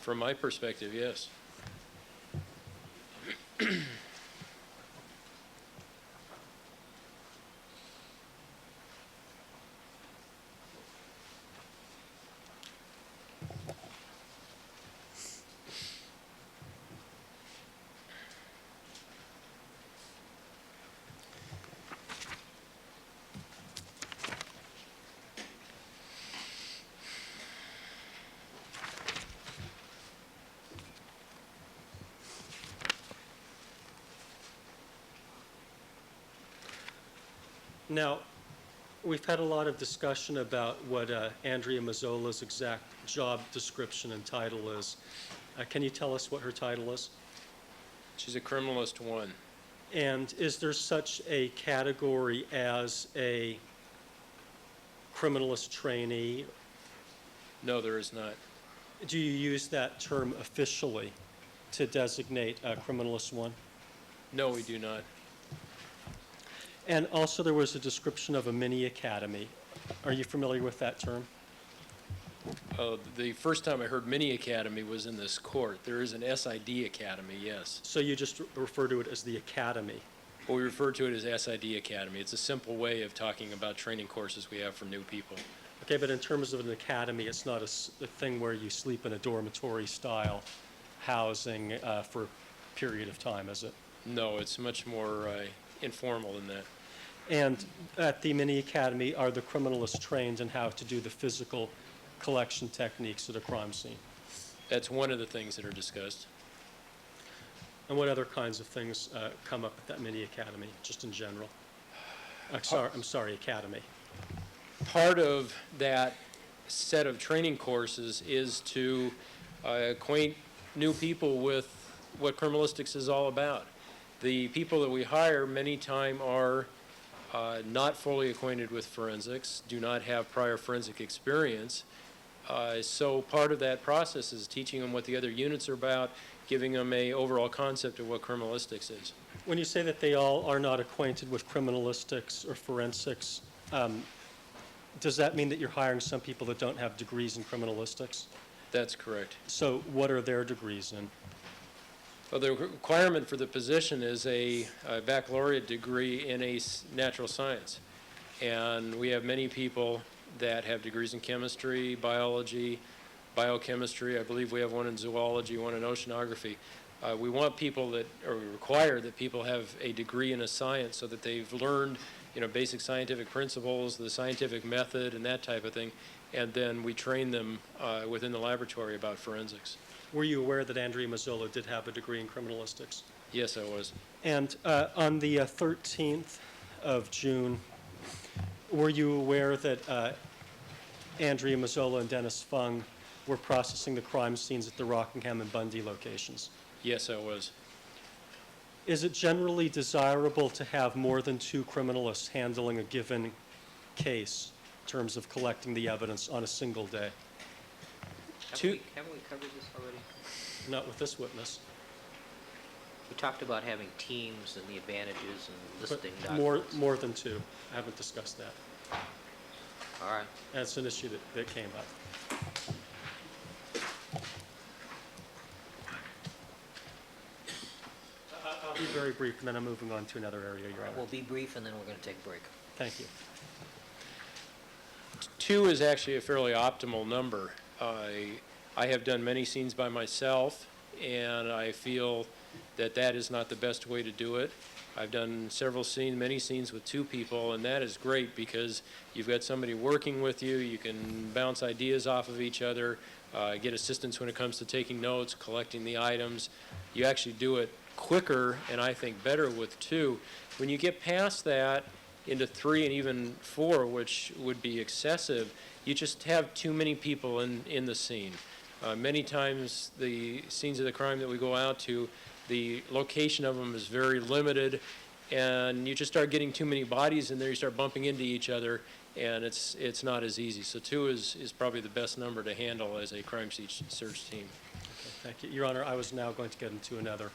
Speaker 5: From my perspective, yes.
Speaker 2: Now, we've had a lot of discussion about what Andrea Mazzola's exact job description and title is. Can you tell us what her title is?
Speaker 5: She's a criminalist 1.
Speaker 2: And is there such a category as a criminalist trainee?
Speaker 5: No, there is not.
Speaker 2: Do you use that term officially to designate criminalist 1?
Speaker 5: No, we do not.
Speaker 2: And also there was a description of a mini academy. Are you familiar with that term?
Speaker 5: The first time I heard mini academy was in this court. There is an SID academy, yes.
Speaker 2: So you just refer to it as the academy?
Speaker 5: Well, we refer to it as SID academy. It's a simple way of talking about training courses we have for new people.
Speaker 2: Okay, but in terms of an academy, it's not a thing where you sleep in a dormitory-style housing for a period of time, is it?
Speaker 5: No, it's much more informal than that.
Speaker 2: And at the mini academy, are the criminalists trained in how to do the physical collection techniques at a crime scene?
Speaker 5: That's one of the things that are discussed.
Speaker 2: And what other kinds of things come up at that mini academy, just in general? I'm sorry, academy.
Speaker 5: Part of that set of training courses is to acquaint new people with what criminalistics is all about. The people that we hire many times are not fully acquainted with forensics, do not have prior forensic experience. So part of that process is teaching them what the other units are about, giving them an overall concept of what criminalistics is.
Speaker 2: When you say that they all are not acquainted with criminalistics or forensics, does that mean that you're hiring some people that don't have degrees in criminalistics?
Speaker 5: That's correct.
Speaker 2: So what are their degrees in?
Speaker 5: Well, the requirement for the position is a baccalaureate degree in natural science. And we have many people that have degrees in chemistry, biology, biochemistry. I believe we have one in zoology, one in oceanography. We want people that, or we require that people have a degree in a science so that they've learned, basic scientific principles, the scientific method, and that type of thing. And then we train them within the laboratory about forensics.
Speaker 2: Were you aware that Andrea Mazzola did have a degree in criminalistics?
Speaker 5: Yes, I was.
Speaker 2: And on the 13th of June, were you aware that Andrea Mazzola and Dennis Fung were processing the crime scenes at the Rockingham and Bundy locations?
Speaker 5: Yes, I was.
Speaker 2: Is it generally desirable to have more than 2 criminalists handling a given case in terms of collecting the evidence on a single day?
Speaker 3: Haven't we covered this already?
Speaker 2: Not with this witness.
Speaker 3: We talked about having teams and the advantages and
Speaker 2: But
Speaker 3: listing documents.
Speaker 2: more than 2. I haven't discussed that.
Speaker 3: All right.
Speaker 2: That's an issue that came up. I'll be very brief, and then I'm moving on to another area, Your Honor.
Speaker 3: We'll be brief, and then we're going to take a break.
Speaker 2: Thank you.
Speaker 5: 2 is actually a fairly optimal number. I have done many scenes by myself, and I feel that that is not the best way to do it. I've done many scenes with 2 people, and that is great because you've got somebody working with you, you can bounce ideas off of each other, get assistance when it comes to taking notes, collecting the items. You actually do it quicker and I think better with 2. When you get past that into 3 and even 4, which would be excessive, you just have too many people in the scene. Many times the scenes of the crime that we go out to, the location of them is very limited, and you just start getting too many bodies in there, you start bumping into each other, and it's not as easy. So 2 is probably the best number to handle as a crime search team.
Speaker 2: Okay, thank you. Your Honor, I was now going to get into another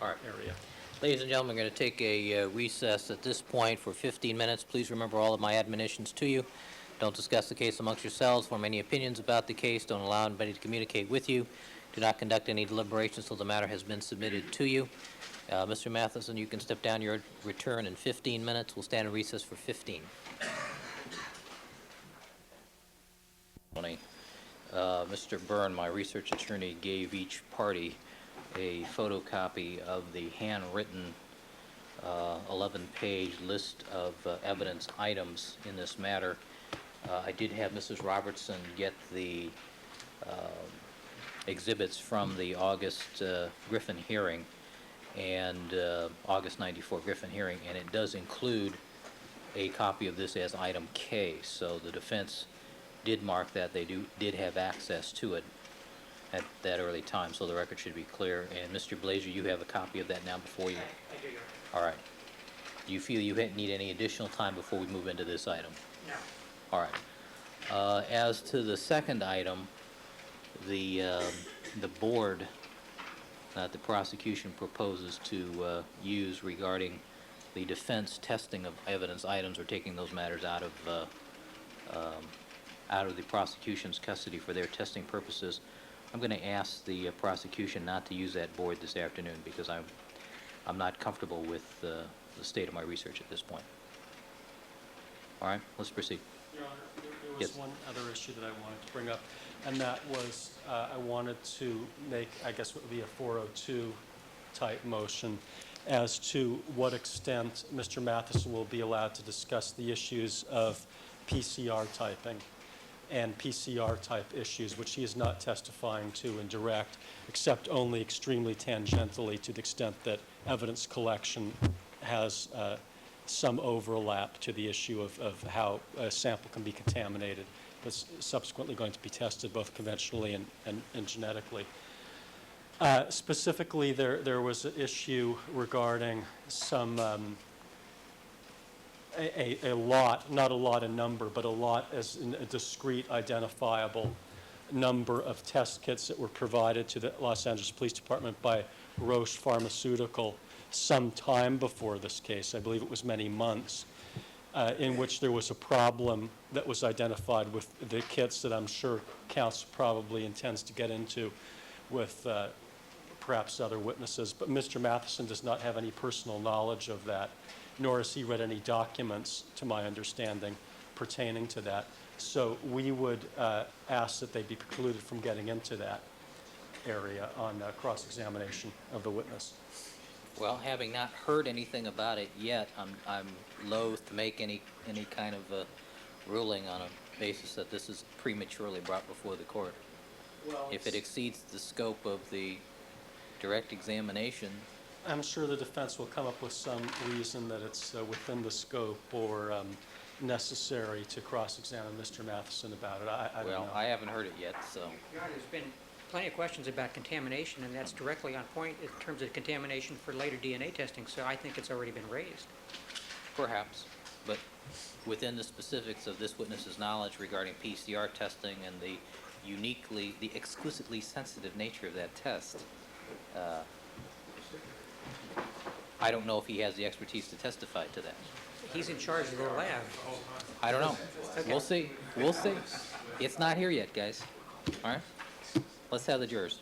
Speaker 2: area.
Speaker 3: Ladies and gentlemen, we're going to take a recess at this point for 15 minutes. Please remember all of my admonitions to you. Don't discuss the case amongst yourselves, form any opinions about the case, don't allow anybody to communicate with you, do not conduct any deliberations until the matter has been submitted to you. Mr. Matheson, you can step down. Your return in 15 minutes. We'll stand in recess for 15. Mr. Byrne, my research attorney, gave each party a photocopy of the handwritten 11-page list of evidence items in this matter. I did have Mrs. Robertson get the exhibits from the August Griffin hearing and August 94 Griffin hearing, and it does include a copy of this as item K. So the defense did mark that they did have access to it at that early time, so the record should be clear. And Mr. Blasier, you have a copy of that now before you?
Speaker 1: I do, Your
Speaker 3: All right. Do you feel you need any additional time before we move into this item?
Speaker 1: Honor.
Speaker 3: All right. As to the second item, the board that the prosecution proposes to use regarding the defense testing of evidence items or taking those matters out of the prosecution's custody for their testing purposes, I'm going to ask the prosecution not to use that board this afternoon because I'm not comfortable with the state of my research at this point. All right, let's proceed.
Speaker 2: Your Honor, there was
Speaker 3: Yes.
Speaker 2: one other issue that I wanted to bring up, and that was I wanted to make, I guess what would be a 402 type motion as to what extent Mr. Matheson will be allowed to discuss the issues of PCR typing and PCR type issues, which he is not testifying to in direct, except only extremely tangentially to the extent that evidence collection has some overlap to the issue of how a sample can be contaminated, but subsequently going to be tested both conventionally and genetically. Specifically, there was an issue regarding some, a lot, not a lot in number, but a lot as in a discrete identifiable number of test kits that were provided to the Los Angeles Police Department by Roche Pharmaceutical some time before this case. I believe it was many months, in which there was a problem that was identified with the kits that I'm sure counsel probably intends to get into with perhaps other witnesses. But Mr. Matheson does not have any personal knowledge of that, nor has he read any documents, to my understanding, pertaining to that. So we would ask that they be precluded from getting into that area on cross-examination of the witness.
Speaker 3: Well, having not heard anything about it yet, I'm loath to make any kind of ruling on a basis that this is prematurely brought before the court.
Speaker 2: Well,
Speaker 3: if it exceeds the scope of the direct examination,
Speaker 2: I'm sure the defense will come up with some reason that it's within the scope or necessary to cross-examine Mr. Matheson about it. I don't know.
Speaker 3: well, I haven't heard it yet, so.
Speaker 1: Your Honor, there's been plenty of questions about contamination, and that's directly on point in terms of contamination for later DNA testing, so I think it's already been raised.
Speaker 3: Perhaps, but within the specifics of this witness's knowledge regarding PCR testing and the exquisitely sensitive nature of that test, I don't know if he has the expertise to testify to that.
Speaker 1: He's in charge of the lab.
Speaker 3: I don't know.
Speaker 1: Okay.
Speaker 3: We'll see. We'll see. It's not here yet, guys. All right? Let's have the jurors.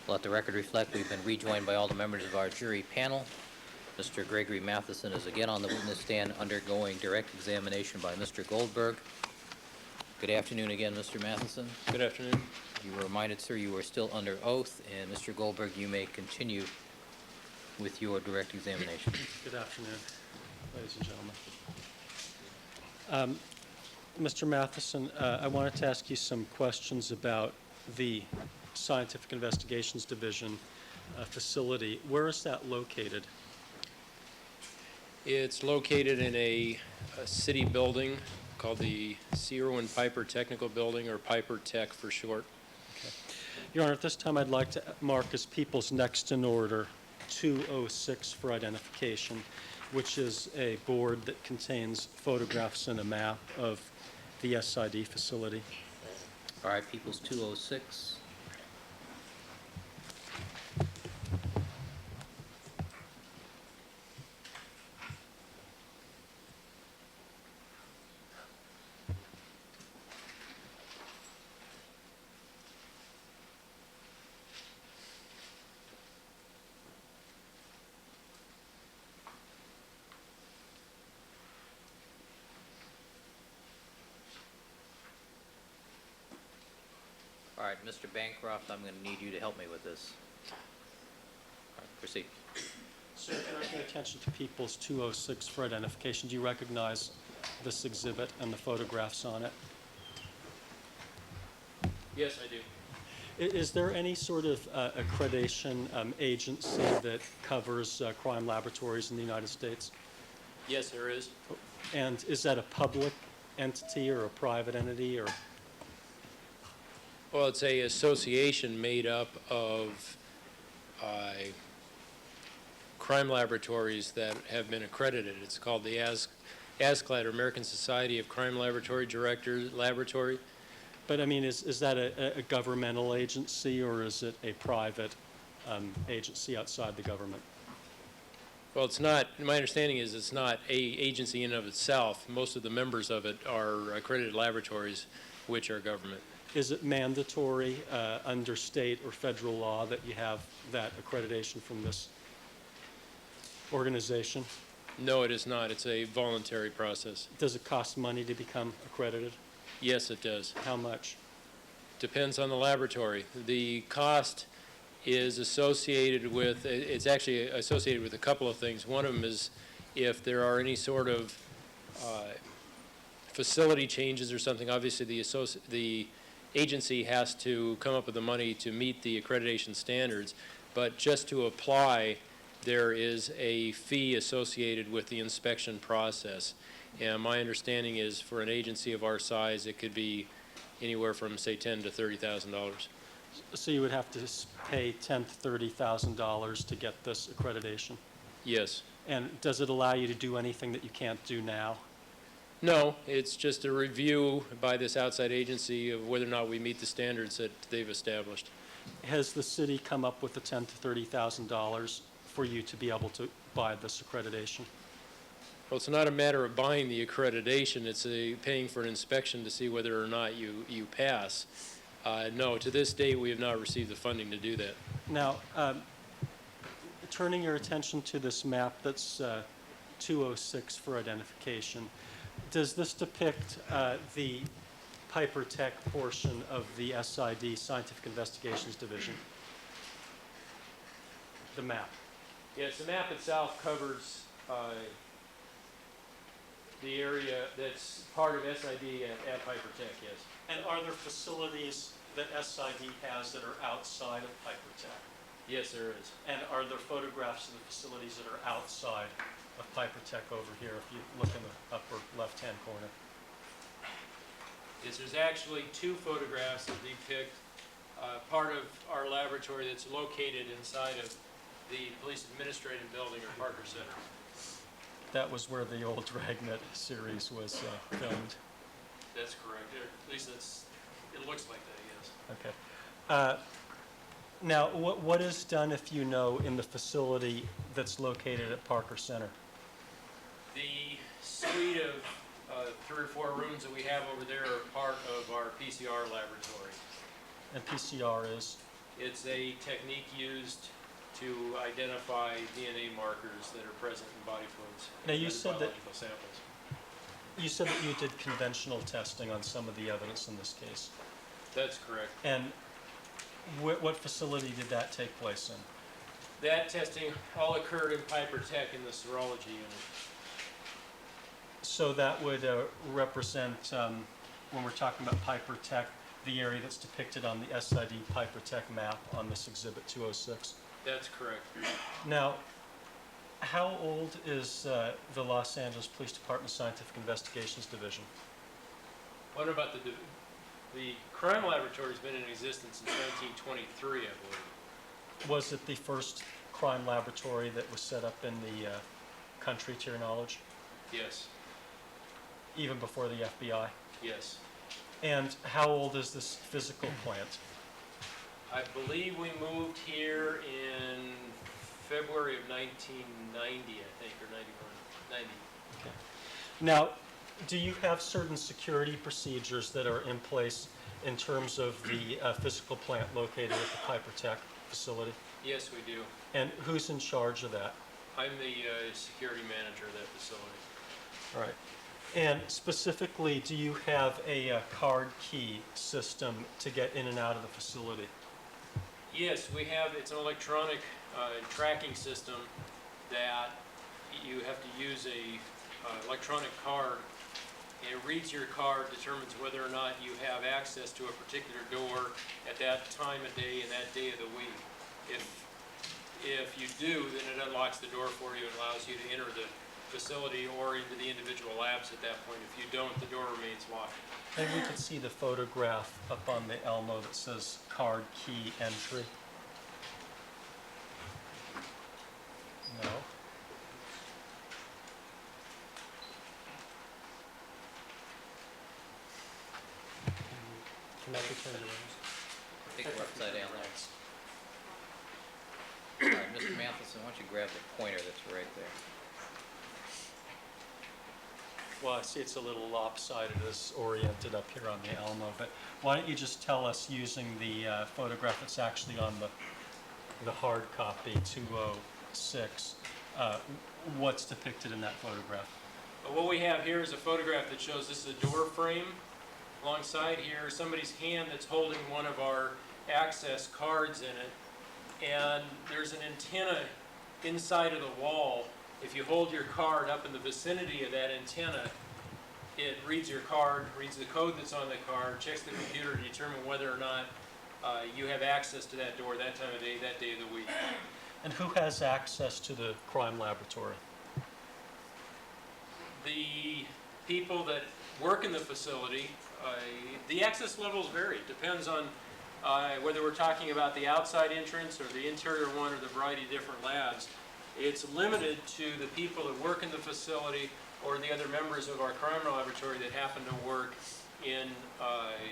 Speaker 3: Let the record reflect we've been rejoined by all the members of our jury panel. Mr. Gregory Matheson is again on the witness stand undergoing direct examination by Mr. Goldberg. Good afternoon again, Mr. Matheson.
Speaker 5: Good afternoon.
Speaker 3: You were reminded, sir, you are still under oath, and Mr. Goldberg, you may continue with your direct examination.
Speaker 2: Good afternoon, ladies and gentlemen. Mr. Matheson, I wanted to ask you some questions about the Scientific Investigations Division facility. Where is that located?
Speaker 5: It's located in a city building called the C. Irwin Piper Technical Building, or Piper Tech for short.
Speaker 2: Okay. Your Honor, at this time I'd like to mark as people's next in order 206 for identification, which is a board that contains photographs and a map of the SID facility.
Speaker 3: All right, People's 206. All right, Mr. Bancroft, I'm going to need you to help me with this. All right, proceed.
Speaker 2: Sir, can I pay attention to People's 206 for identification? Do you recognize this exhibit and the photographs on it?
Speaker 5: Yes, I do.
Speaker 2: Is there any sort of accreditation agency that covers crime laboratories in the United States?
Speaker 5: Yes, there is.
Speaker 2: And is that a public entity or a private entity, or?
Speaker 5: Well, it's a association made up of crime laboratories that have been accredited. It's called the ASCLD, or American Society of Crime Laboratory Directors Laboratory.
Speaker 2: But I mean, is that a governmental agency, or is it a private agency outside the government?
Speaker 5: Well, it's not, my understanding is it's not a agency in and of itself. Most of the members of it are accredited laboratories, which are government.
Speaker 2: Is it mandatory under state or federal law that you have that accreditation from this organization?
Speaker 5: No, it is not. It's a voluntary process.
Speaker 2: Does it cost money to become accredited?
Speaker 5: Yes, it does.
Speaker 2: How much?
Speaker 5: Depends on the laboratory. The cost is associated with, it's actually associated with a couple of things. One of them is if there are any sort of facility changes or something, obviously the agency has to come up with the money to meet the accreditation standards, but just to apply, there is a fee associated with the inspection process. And my understanding is for an agency of our size, it could be anywhere from, say, $10,000 to $30,000.
Speaker 2: So you would have to pay $10,000 to $30,000 to get this accreditation?
Speaker 5: Yes.
Speaker 2: And does it allow you to do anything that you can't do now?
Speaker 5: No, it's just a review by this outside agency of whether or not we meet the standards that they've established.
Speaker 2: Has the city come up with the $10,000 to $30,000 for you to be able to buy this accreditation?
Speaker 5: Well, it's not a matter of buying the accreditation, it's paying for an inspection to see whether or not you pass. No, to this date, we have not received the funding to do that.
Speaker 2: Now, turning your attention to this map that's 206 for identification, does this depict the Piper Tech portion of the SID, Scientific Investigations Division? The map.
Speaker 5: Yes, the map itself covers the area that's part of SID at Piper Tech, yes.
Speaker 2: And are there facilities that SID has that are outside of Piper Tech?
Speaker 5: Yes, there is.
Speaker 2: And are there photographs of the facilities that are outside of Piper Tech over here, if you look in the upper left-hand corner?
Speaker 5: Yes, there's actually two photographs that depict part of our laboratory that's located inside of the Police Administrative Building or Parker Center.
Speaker 2: That was where the old Dragnet series was filmed.
Speaker 5: That's correct. Or at least it looks like that, yes.
Speaker 2: Okay. Now, what is done, if you know, in the facility that's located at Parker Center?
Speaker 5: The suite of 3 or 4 rooms that we have over there are part of our PCR laboratory.
Speaker 2: And PCR is?
Speaker 5: It's a technique used to identify DNA markers that are present in body fluids.
Speaker 2: Now, you
Speaker 5: and
Speaker 2: said that
Speaker 5: biological samples.
Speaker 2: you said that you did conventional testing on some of the evidence in this case.
Speaker 5: That's correct.
Speaker 2: And what facility did that take place in?
Speaker 5: That testing all occurred in Piper Tech in the serology unit.
Speaker 2: So that would represent, when we're talking about Piper Tech, the area that's depicted on the SID Piper Tech map on this exhibit 206.
Speaker 5: That's correct.
Speaker 2: Now, how old is the Los Angeles Police Department Scientific Investigations Division?
Speaker 5: What about the crime laboratory's been in existence since 1923, I believe.
Speaker 2: Was it the first crime laboratory that was set up in the country, to your knowledge?
Speaker 5: Yes.
Speaker 2: Even before the FBI?
Speaker 5: Yes.
Speaker 2: And how old is this physical plant?
Speaker 5: I believe we moved here in February of 1990, I think, or 91. 90.
Speaker 2: Okay. Now, do you have certain security procedures that are in place in terms of the physical plant located at the Piper Tech facility?
Speaker 5: Yes, we do.
Speaker 2: And who's in charge of that?
Speaker 5: I'm the security manager of that facility.
Speaker 2: All right. And specifically, do you have a card key system to get in and out of the facility?
Speaker 5: Yes, we have. It's an electronic tracking system that you have to use a electronic card. It reads your card, determines whether or not you have access to a particular door at that time of day and that day of the week. If you do, then it unlocks the door for you and allows you to enter the facility or into the individual labs at that point. If you don't, the door remains locked.
Speaker 2: Maybe we could see the photograph up on the Elmo that says card key entry. No. Can that be turned around?
Speaker 3: I think we're upside down there. All right, Mr. Matheson, why don't you grab the pointer that's right there?
Speaker 2: Well, I see it's a little lopsided as oriented up here on the Elmo, but why don't you just tell us using the photograph that's actually on the hard copy, 206, what's depicted in that photograph?
Speaker 5: But what we have here is a photograph that shows this is a door frame. Alongside here, somebody's hand that's holding one of our access cards in it. And there's an antenna inside of the wall. If you hold your card up in the vicinity of that antenna, it reads your card, reads the code that's on the card, checks the computer to determine whether or not you have access to that door that time of day, that day of the week.
Speaker 2: And who has access to the crime laboratory?
Speaker 5: The people that work in the facility, the access levels vary. It depends on whether we're talking about the outside entrance or the interior one or the variety of different labs. It's limited to the people that work in the facility or the other members of our crime laboratory that happen to work in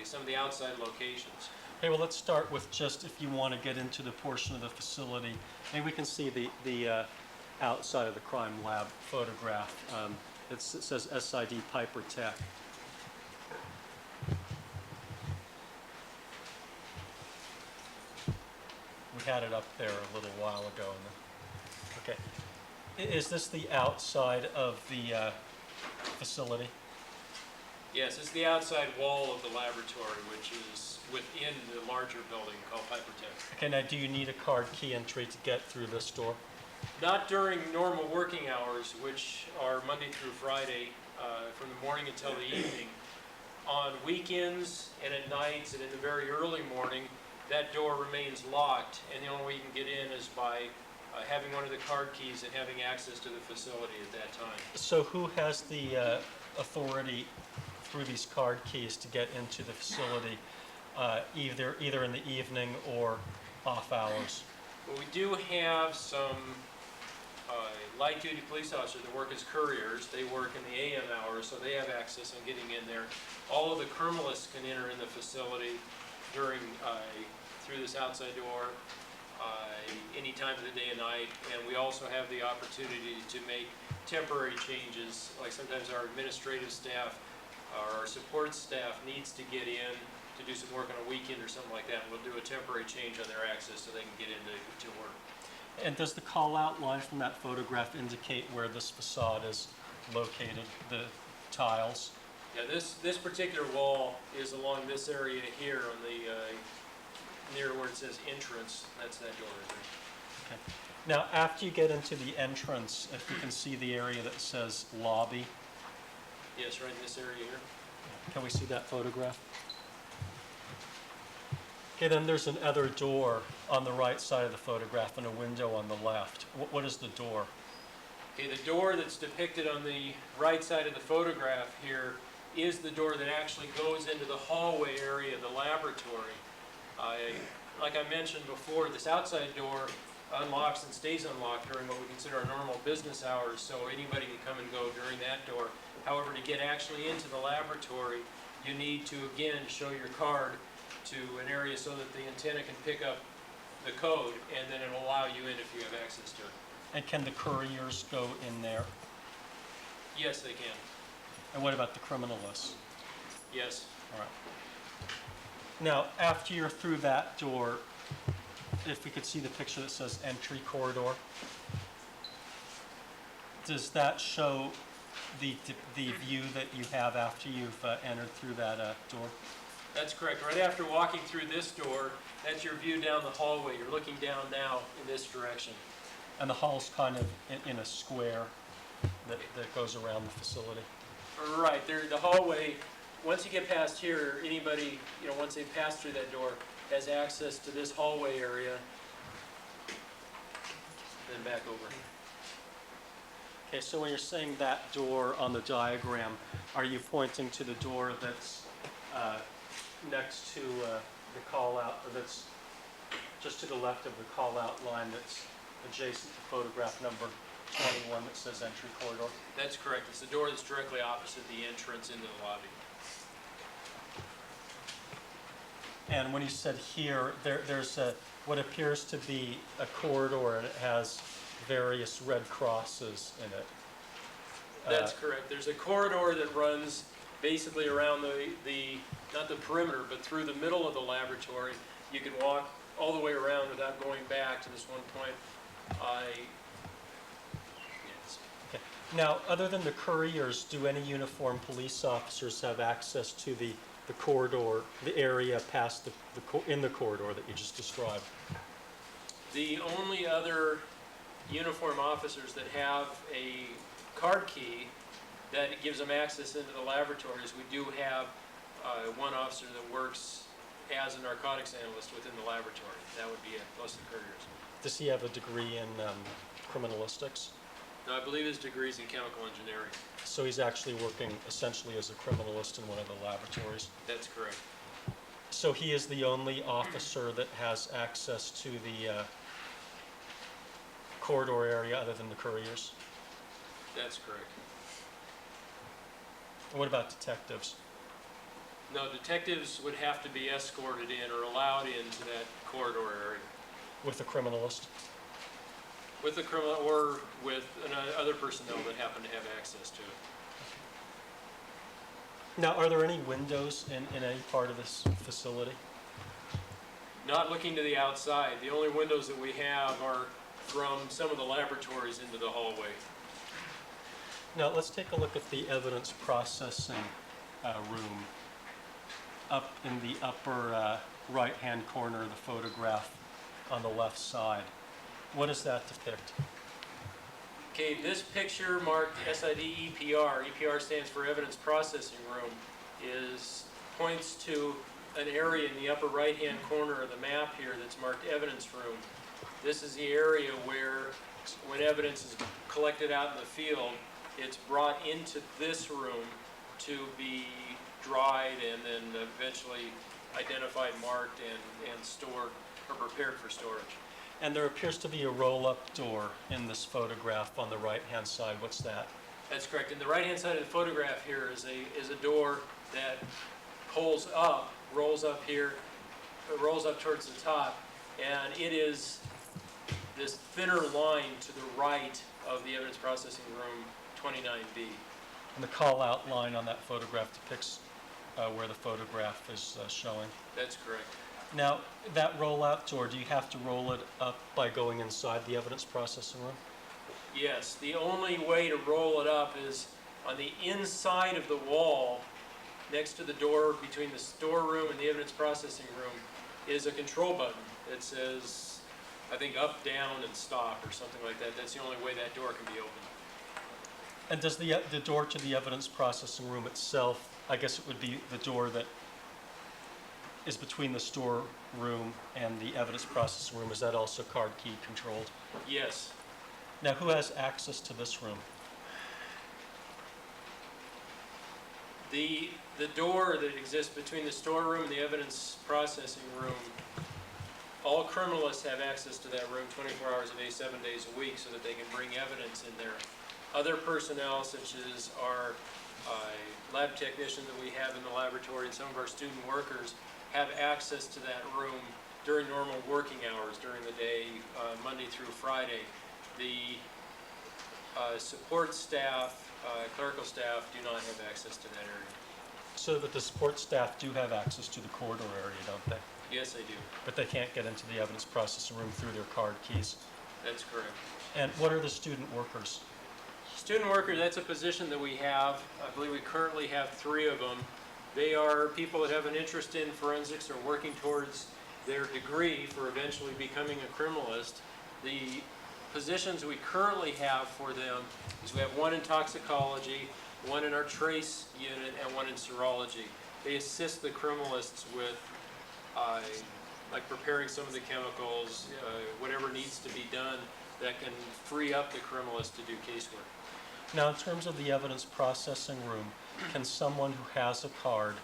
Speaker 5: some of the outside locations.
Speaker 2: Okay, well, let's start with just if you want to get into the portion of the facility. Maybe we can see the outside of the crime lab photograph. It says SID Piper Tech. We had it up there a little while ago. Okay. Is this the outside of the facility?
Speaker 5: Yes, it's the outside wall of the laboratory, which is within the larger building called Piper Tech.
Speaker 2: Okay, now do you need a card key entry to get through this door?
Speaker 5: Not during normal working hours, which are Monday through Friday, from the morning until the evening. On weekends and at nights and in the very early morning, that door remains locked, and the only way you can get in is by having one of the card keys and having access to the facility at that time.
Speaker 2: So who has the authority through these card keys to get into the facility, either in the evening or off hours?
Speaker 5: Well, we do have some light-duty police officers that work as couriers. They work in the AM hours, so they have access on getting in there. All of the criminalists can enter in the facility during through this outside door any time of the day and night, and we also have the opportunity to make temporary changes, like sometimes our administrative staff or our support staff needs to get in to do some work on a weekend or something like that. We'll do a temporary change on their access so they can get into to work.
Speaker 2: And does the call-out line from that photograph indicate where this facade is located, the tiles?
Speaker 5: Yeah, this particular wall is along this area here on the near where it says entrance. That's that door right there.
Speaker 2: Okay. Now, after you get into the entrance, if you can see the area that says lobby,
Speaker 5: Yes, right in this area here.
Speaker 2: can we see that photograph? Okay, then there's another door on the right side of the photograph and a window on the left. What is the door?
Speaker 5: Okay, the door that's depicted on the right side of the photograph here is the door that actually goes into the hallway area of the laboratory. Like I mentioned before, this outside door unlocks and stays unlocked during what we consider our normal business hours, so anybody can come and go during that door. However, to get actually into the laboratory, you need to, again, show your card to an area so that the antenna can pick up the code, and then it'll allow you in if you have access to it.
Speaker 2: And can the couriers go in there?
Speaker 5: Yes, they can.
Speaker 2: And what about the criminalists?
Speaker 5: Yes.
Speaker 2: All right. Now, after you're through that door, if we could see the picture that says entry corridor, does that show the view that you have after you've entered through that door?
Speaker 5: That's correct. Right after walking through this door, that's your view down the hallway. You're looking down now in this direction.
Speaker 2: And the hall's kind of in a square that goes around the facility?
Speaker 5: Right, there, the hallway, once you get past here, anybody, once they pass through that door, has access to this hallway area, then back over.
Speaker 2: Okay, so when you're saying that door on the diagram, are you pointing to the door that's next to the call-out, or that's just to the left of the call-out line that's adjacent to photograph number 21 that says entry corridor?
Speaker 5: That's correct. It's the door that's directly opposite the entrance into the lobby.
Speaker 2: And when you said here, there's what appears to be a corridor, and it has various red crosses in it.
Speaker 5: That's correct. There's a corridor that runs basically around not the perimeter, but through the middle of the laboratory. You can walk all the way around without going back to this one point. Yes.
Speaker 2: Okay. Now, other than the couriers, do any uniformed police officers have access to the corridor, the area past in the corridor that you just described?
Speaker 5: The only other uniform officers that have a card key that gives them access into the laboratories, we do have one officer that works as a narcotics analyst within the laboratory. That would be it, plus the couriers.
Speaker 2: Does he have a degree in criminalistics?
Speaker 5: No, I believe his degree is in chemical engineering.
Speaker 2: So he's actually working essentially as a criminalist in one of the laboratories?
Speaker 5: That's correct.
Speaker 2: So he is the only officer that has access to the corridor area other than the couriers?
Speaker 5: That's correct.
Speaker 2: And what about detectives?
Speaker 5: No, detectives would have to be escorted in or allowed into that corridor area
Speaker 2: With a criminalist?
Speaker 5: with the criminal or with other personnel that happen to have access to it.
Speaker 2: Now, are there any windows in any part of this facility?
Speaker 5: Not looking to the outside. The only windows that we have are from some of the laboratories into the hallway.
Speaker 2: Now, let's take a look at the evidence processing room. Up in the upper right-hand corner of the photograph on the left side. What does that depict?
Speaker 5: Okay, this picture marked SID EPR, EPR stands for Evidence Processing Room, points to an area in the upper right-hand corner of the map here that's marked Evidence Room. This is the area where, when evidence is collected out in the field, it's brought into this room to be dried and then eventually identified, marked, and stored or prepared for storage.
Speaker 2: And there appears to be a roll-up door in this photograph on the right-hand side. What's that?
Speaker 5: That's correct. In the right-hand side of the photograph here is a door that pulls up, rolls up here, rolls up towards the top, and it is this thinner line to the right of the evidence processing room 29B.
Speaker 2: And the call-out line on that photograph depicts where the photograph is showing.
Speaker 5: That's correct.
Speaker 2: Now, that roll-out door, do you have to roll it up by going inside the evidence processing room?
Speaker 5: Yes, the only way to roll it up is on the inside of the wall, next to the door between the storeroom and the evidence processing room, is a control button. It says, I think, up, down, and stop, or something like that. That's the only way that door can be opened.
Speaker 2: And does the door to the evidence processing room itself, I guess it would be the door that is between the storeroom and the evidence processing room, is that also card key controlled?
Speaker 5: Yes.
Speaker 2: Now, who has access to this room?
Speaker 5: The door that exists between the storeroom and the evidence processing room, all criminalists have access to that room 24 hours a day, 7 days a week, so that they can bring evidence in there. Other personnel, such as our lab technician that we have in the laboratory and some of our student workers, have access to that room during normal working hours during the day, Monday through Friday. The support staff, clerical staff do not have access to that area.
Speaker 2: So that the support staff do have access to the corridor area, don't they?
Speaker 5: Yes, they do.
Speaker 2: But they can't get into the evidence processing room through their card keys.
Speaker 5: That's correct.
Speaker 2: And what are the student workers?
Speaker 5: Student worker, that's a position that we have. I believe we currently have 3 of them. They are people that have an interest in forensics or working towards their degree for eventually becoming a criminalist. The positions we currently have for them is we have 1 in toxicology, 1 in our trace unit, and 1 in serology. They assist the criminalists with like preparing some of the chemicals, whatever needs to be done that can free up the criminalist to do casework.
Speaker 2: Now, in terms of the evidence processing room, can someone who has a card,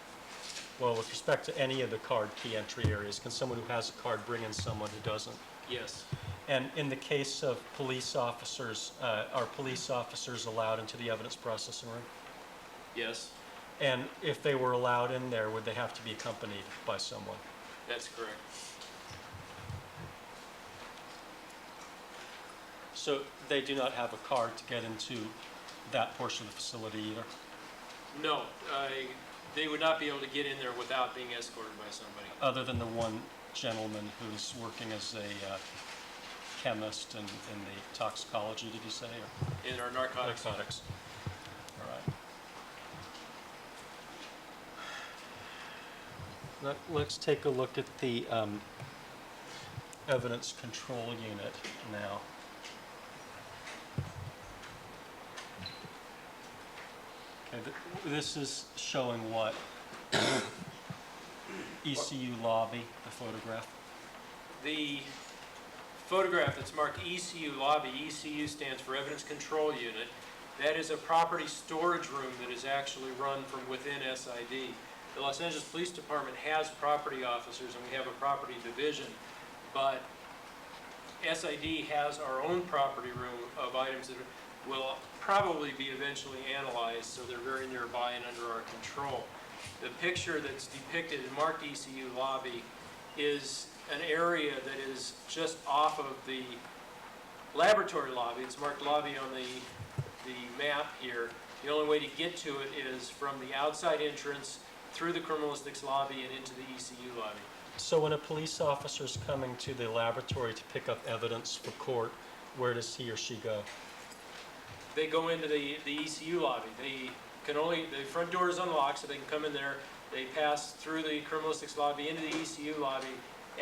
Speaker 2: well, with respect to any of the card key entry areas, can someone who has a card bring in someone who doesn't?
Speaker 5: Yes.
Speaker 2: And in the case of police officers, are police officers allowed into the evidence processing room?
Speaker 5: Yes,
Speaker 2: And if they were allowed in there, would they have to be accompanied by someone?
Speaker 5: that's correct.
Speaker 2: So they do not have a card to get into that portion of the facility either?
Speaker 5: No, they would not be able to get in there without being escorted by somebody.
Speaker 2: Other than the one gentleman who's working as a chemist in the toxicology, did you say? Or?
Speaker 5: In our narcotics.
Speaker 2: Narcotics. All right. Let's take a look at the evidence control unit now. Okay, this is showing what? ECU lobby, the photograph.
Speaker 5: The photograph that's marked ECU lobby, ECU stands for Evidence Control Unit. That is a property storage room that is actually run from within SID. The Los Angeles Police Department has property officers and we have a property division, but SID has our own property room of items that will probably be eventually analyzed, so they're very nearby and under our control. The picture that's depicted in marked ECU lobby is an area that is just off of the laboratory lobby. It's marked lobby on the map here. The only way to get to it is from the outside entrance through the criminalistics lobby and into the ECU lobby.
Speaker 2: So when a police officer is coming to the laboratory to pick up evidence for court, where does he or she go?
Speaker 5: They go into the ECU lobby. They can only, the front door is unlocked, so they can come in there. They pass through the criminalistics lobby into the ECU lobby,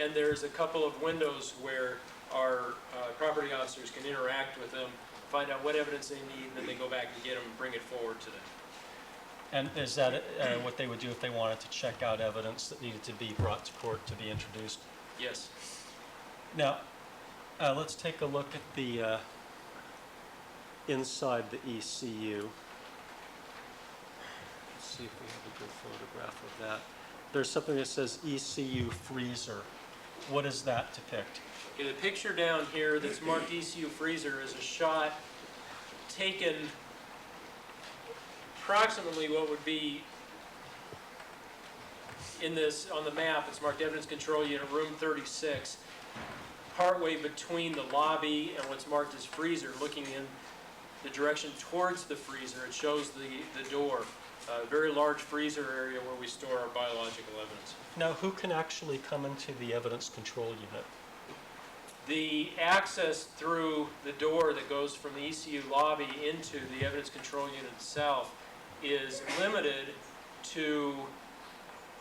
Speaker 5: and there's a couple of windows where our property officers can interact with them, find out what evidence they need, and then they go back and get them and bring it forward to them.
Speaker 2: And is that what they would do if they wanted to check out evidence that needed to be brought to court to be introduced?
Speaker 5: Yes.
Speaker 2: Now, let's take a look at the inside the ECU. Let's see if we have a good photograph of that. There's something that says ECU freezer. What does that depict?
Speaker 5: Okay, the picture down here that's marked ECU freezer is a shot taken approximately what would be in this, on the map, it's marked Evidence Control Unit, room 36, partway between the lobby and what's marked as freezer, looking in the direction towards the freezer. It shows the door, a very large freezer area where we store our biological evidence.
Speaker 2: Now, who can actually come into the evidence control unit?
Speaker 5: The access through the door that goes from the ECU lobby into the Evidence Control Unit itself is limited to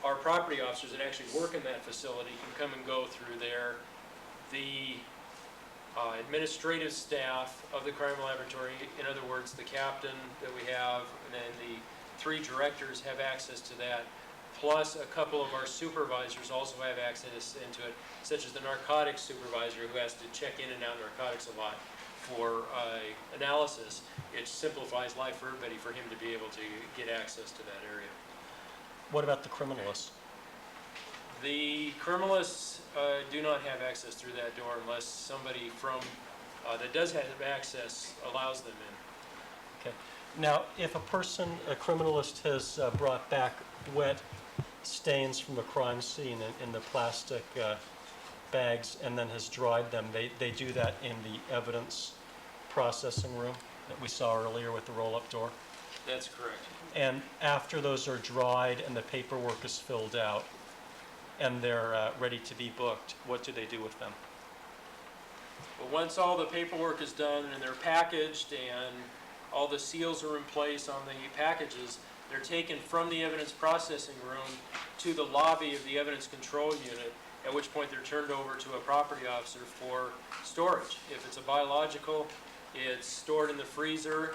Speaker 5: our property officers that actually work in that facility can come and go through there. The administrative staff of the crime laboratory, in other words, the captain that we have, and then the 3 directors have access to that, plus a couple of our supervisors also have access into it, such as the narcotics supervisor who has to check in and out narcotics a lot for analysis. It simplifies life for everybody for him to be able to get access to that area.
Speaker 2: What about the criminalists?
Speaker 5: The criminalists do not have access through that door unless somebody from that does have access allows them in.
Speaker 2: Okay. Now, if a criminalist has brought back wet stains from a crime scene in the plastic bags and then has dried them, they do that in the evidence processing room that we saw earlier with the roll-up door?
Speaker 5: That's correct.
Speaker 2: And after those are dried and the paperwork is filled out and they're ready to be booked, what do they do with them?
Speaker 5: Well, once all the paperwork is done and they're packaged and all the seals are in place on the packages, they're taken from the evidence processing room to the lobby of the evidence control unit, at which point they're turned over to a property officer for storage. If it's a biological, it's stored in the freezer.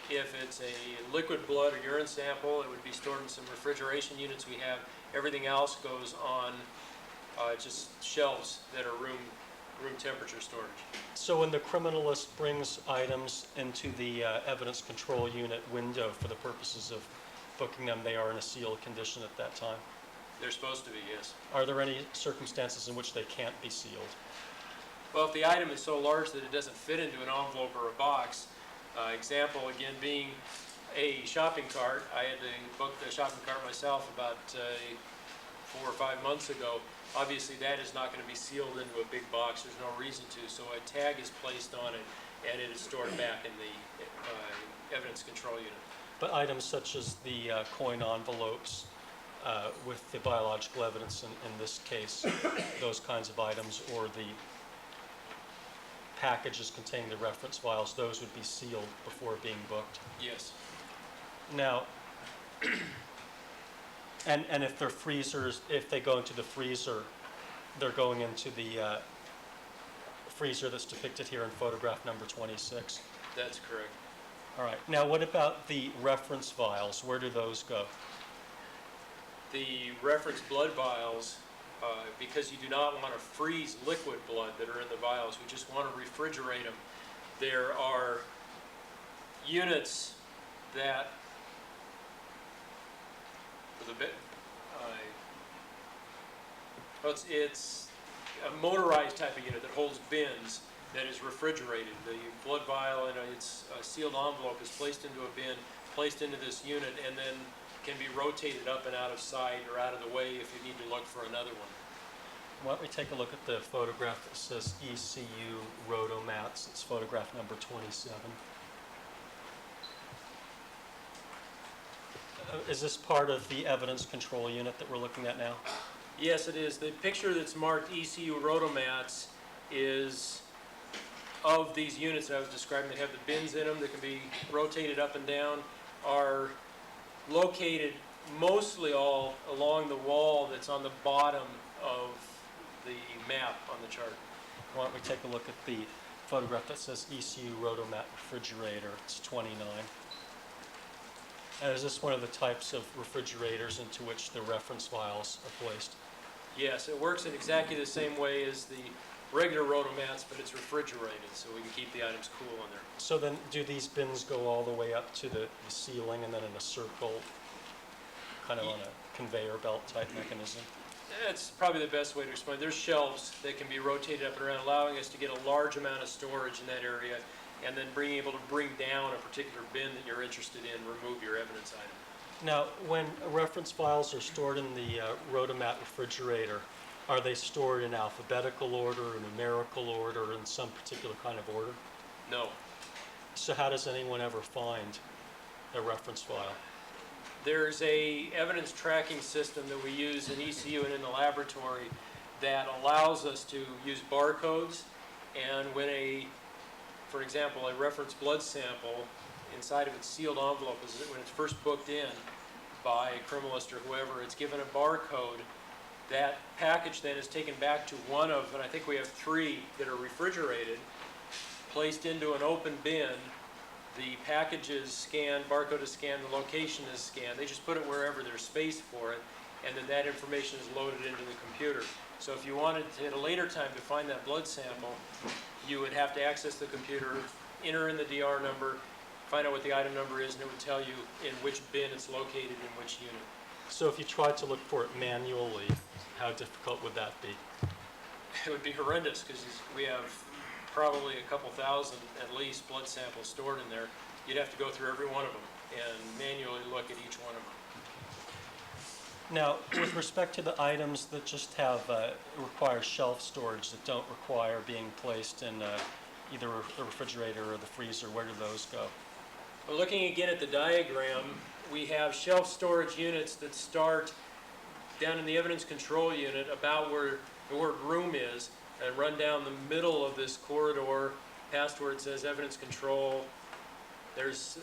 Speaker 5: If it's a liquid blood or urine sample, it would be stored in some refrigeration units we have. Everything else goes on just shelves that are room room temperature storage.
Speaker 2: So when the criminalist brings items into the evidence control unit window for the purposes of booking them, they are in a sealed condition at that time?
Speaker 5: They're supposed to be, yes.
Speaker 2: Are there any circumstances in which they can't be sealed?
Speaker 5: Well, if the item is so large that it doesn't fit into an envelope or a box, example again being a shopping cart, I had to book the shopping cart myself about 4 or 5 months ago. Obviously, that is not going to be sealed into a big box. There's no reason to. So a tag is placed on it, and it is stored back in the evidence control unit.
Speaker 2: But items such as the coin envelopes with the biological evidence in this case, those kinds of items, or the packages containing the reference files, those would be sealed before being booked.
Speaker 5: Yes.
Speaker 2: Now, and if they're freezers, if they go into the freezer, they're going into the freezer that's depicted here in photograph number 26.
Speaker 5: That's correct.
Speaker 2: All right. Now, what about the reference vials? Where do those go?
Speaker 5: The reference blood vials, because you do not want to freeze liquid blood that are in the vials, we just want to refrigerate them. There are units that, for the bit, it's a motorized type of unit that holds bins that is refrigerated. The blood vial in its sealed envelope is placed into a bin, placed into this unit, and then can be rotated up and out of sight or out of the way if you need to look for another one.
Speaker 2: Why don't we take a look at the photograph that says ECU Rotomats. It's photograph number 27. Is this part of the evidence control unit that we're looking at now?
Speaker 5: Yes, it is. The picture that's marked ECU Rotomats is of these units that I was describing that have the bins in them that can be rotated up and down, are located mostly all along the wall that's on the bottom of the map on the chart.
Speaker 2: Why don't we take a look at the photograph that says ECU Rotomat refrigerator? It's 29. And is this one of the types of refrigerators into which the reference files are placed?
Speaker 5: Yes, it works in exactly the same way as the regular Rotomats, but it's refrigerated, so we can keep the items cool in there.
Speaker 2: So then, do these bins go all the way up to the ceiling and then in a circle, kind of on a conveyor belt type mechanism?
Speaker 5: That's probably the best way to explain. There's shelves that can be rotated up and around, allowing us to get a large amount of storage in that area, and then being able to bring down a particular bin that you're interested in, remove your evidence item.
Speaker 2: Now, when reference files are stored in the Rotomat refrigerator, are they stored in alphabetical order, or numerical order, or in some particular kind of order?
Speaker 5: No.
Speaker 2: So how does anyone ever find a reference file?
Speaker 5: There's a evidence tracking system that we use in ECU and in the laboratory that allows us to use barcodes, and when for example, a reference blood sample inside of its sealed envelope, when it's first booked in by a criminalist or whoever, it's given a barcode. That package then is taken back to one of, and I think we have 3 that are refrigerated, placed into an open bin. The package is scanned, barcode is scanned, the location is scanned. They just put it wherever there's space for it, and then that information is loaded into the computer. So if you wanted to, at a later time, to find that blood sample, you would have to access the computer, enter in the DR number, find out what the item number is, and it would tell you in which bin it's located in which unit.
Speaker 2: So if you tried to look for it manually, how difficult would that be?
Speaker 5: It would be horrendous because we have probably a couple thousand at least blood samples stored in there. You'd have to go through every one of them and manually look at each one of them.
Speaker 2: Now, with respect to the items that just have require shelf storage that don't require being placed in either the refrigerator or the freezer, where do those go?
Speaker 5: Well, looking again at the diagram, we have shelf storage units that start down in the evidence control unit about where the word room is and run down the middle of this corridor past where it says evidence control. There's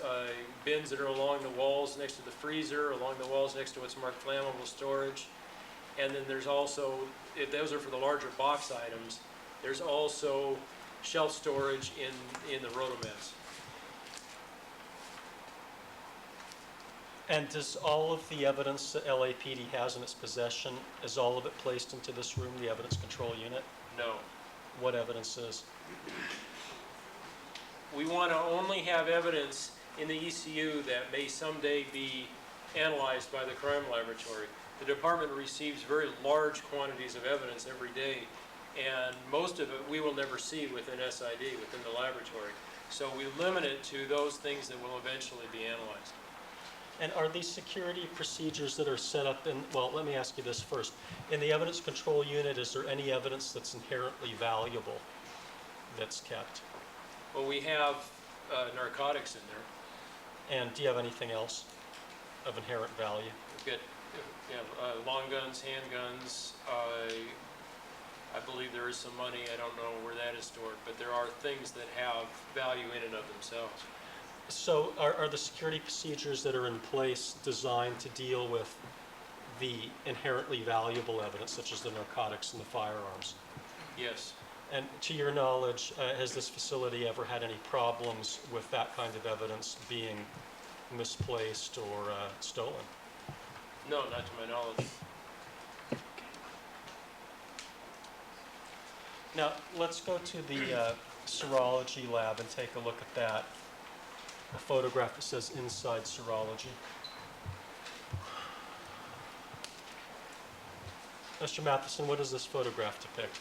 Speaker 5: bins that are along the walls next to the freezer, along the walls next to what's marked flammable storage. And then there's also, if those are for the larger box items, there's also shelf storage in the Rotomats.
Speaker 2: And does all of the evidence that LAPD has in its possession, is all of it placed into this room, the evidence control unit?
Speaker 5: No.
Speaker 2: what evidence is?
Speaker 5: We want to only have evidence in the ECU that may someday be analyzed by the crime laboratory. The department receives very large quantities of evidence every day, and most of it we will never see within SID, within the laboratory. So we limit it to those things that will eventually be analyzed.
Speaker 2: And are these security procedures that are set up in, well, let me ask you this first. In the evidence control unit, is there any evidence that's inherently valuable that's kept?
Speaker 5: Well, we have narcotics in there.
Speaker 2: And do you have anything else of inherent value?
Speaker 5: We've got long guns, handguns. I believe there is some money. I don't know where that is stored, but there are things that have value in and of themselves.
Speaker 2: So are the security procedures that are in place designed to deal with the inherently valuable evidence, such as the narcotics and the firearms?
Speaker 5: Yes.
Speaker 2: And to your knowledge, has this facility ever had any problems with that kind of evidence being misplaced or stolen?
Speaker 5: No, not to my knowledge.
Speaker 2: Now, let's go to the serology lab and take a look at that. A photograph that says inside serology. Mr. Matheson, what does this photograph depict?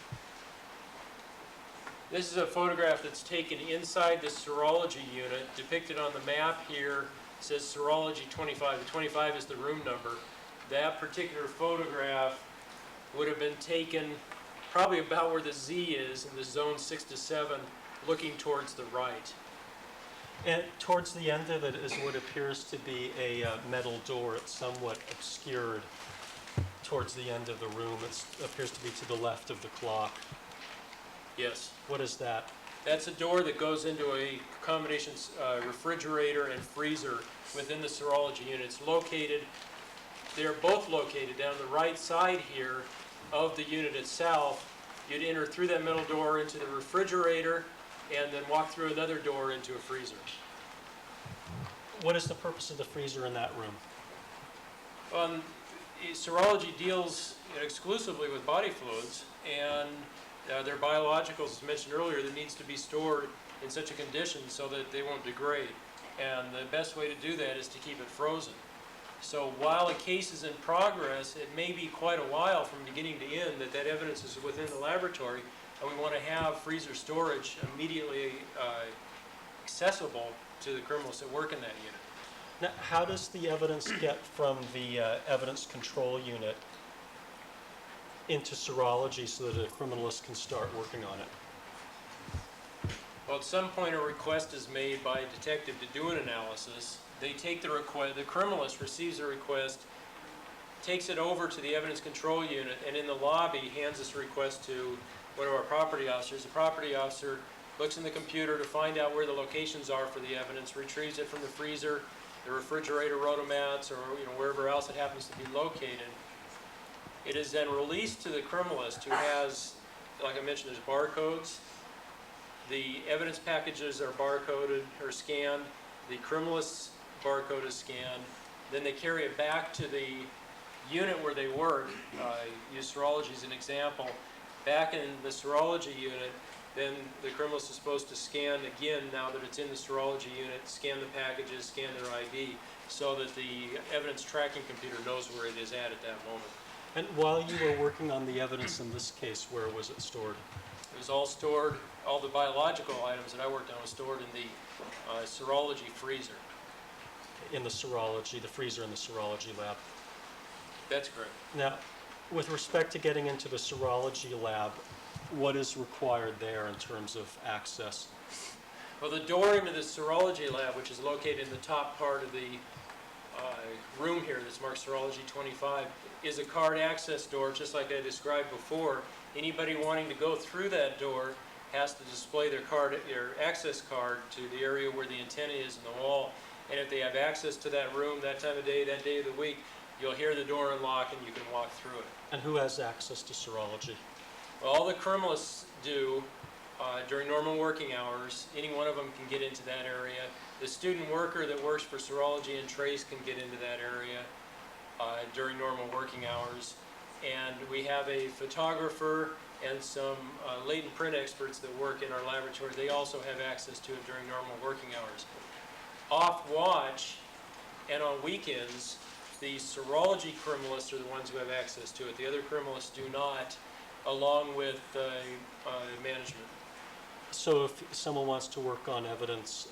Speaker 5: This is a photograph that's taken inside the serology unit. Depicted on the map here says serology 25. The 25 is the room number. That particular photograph would have been taken probably about where the Z is in the zone 6 to 7, looking towards the right.
Speaker 2: And towards the end of it is what appears to be a metal door. It's somewhat obscured towards the end of the room. It appears to be to the left of the clock.
Speaker 5: Yes.
Speaker 2: What is that?
Speaker 5: That's a door that goes into a combination refrigerator and freezer within the serology unit. It's located, they're both located down the right side here of the unit itself. You'd enter through that metal door into the refrigerator and then walk through another door into a freezer.
Speaker 2: What is the purpose of the freezer in that room?
Speaker 5: Serology deals exclusively with body fluids, and they're biologicals, as mentioned earlier, that needs to be stored in such a condition so that they won't degrade. And the best way to do that is to keep it frozen. So while a case is in progress, it may be quite a while from beginning to end that evidence is within the laboratory, and we want to have freezer storage immediately accessible to the criminals that work in that unit.
Speaker 2: Now, how does the evidence get from the evidence control unit into serology so that a criminalist can start working on it?
Speaker 5: Well, at some point a request is made by a detective to do an analysis. They take the request, the criminalist receives a request, takes it over to the evidence control unit, and in the lobby hands this request to one of our property officers. The property officer looks in the computer to find out where the locations are for the evidence, retrieves it from the freezer, the refrigerator rotomats, or wherever else it happens to be located. It is then released to the criminalist, who has, like I mentioned, there's barcodes. The evidence packages are barcoded or scanned. The criminalist's barcode is scanned. Then they carry it back to the unit where they work. Use serology as an example. Back in the serology unit, then the criminalist is supposed to scan again, now that it's in the serology unit, scan the packages, scan their ID, so that the evidence tracking computer knows where it is at that moment.
Speaker 2: And while you were working on the evidence in this case, where was it stored?
Speaker 5: It was all stored, all the biological items that I worked on was stored in the serology freezer.
Speaker 2: In the serology, the freezer in the serology lab.
Speaker 5: That's correct.
Speaker 2: Now, with respect to getting into the serology lab, what is required there in terms of access?
Speaker 5: Well, the door into the serology lab, which is located in the top part of the room here that's marked serology 25, is a card access door, just like I described before. Anybody wanting to go through that door has to display their access card to the area where the antenna is in the wall. And if they have access to that room that time of day, that day of the week, you'll hear the door unlock and you can walk through it.
Speaker 2: And who has access to serology?
Speaker 5: Well, all the criminalists do during normal working hours. Any one of them can get into that area. The student worker that works for serology and trace can get into that area during normal working hours. And we have a photographer
Speaker 6: and some latent print experts that work in our laboratory, they also have access to it during normal working hours. Off watch and on weekends, the serology criminalists are the ones who have access to it. The other criminalists do not, along with management.
Speaker 2: So if someone wants to work on evidence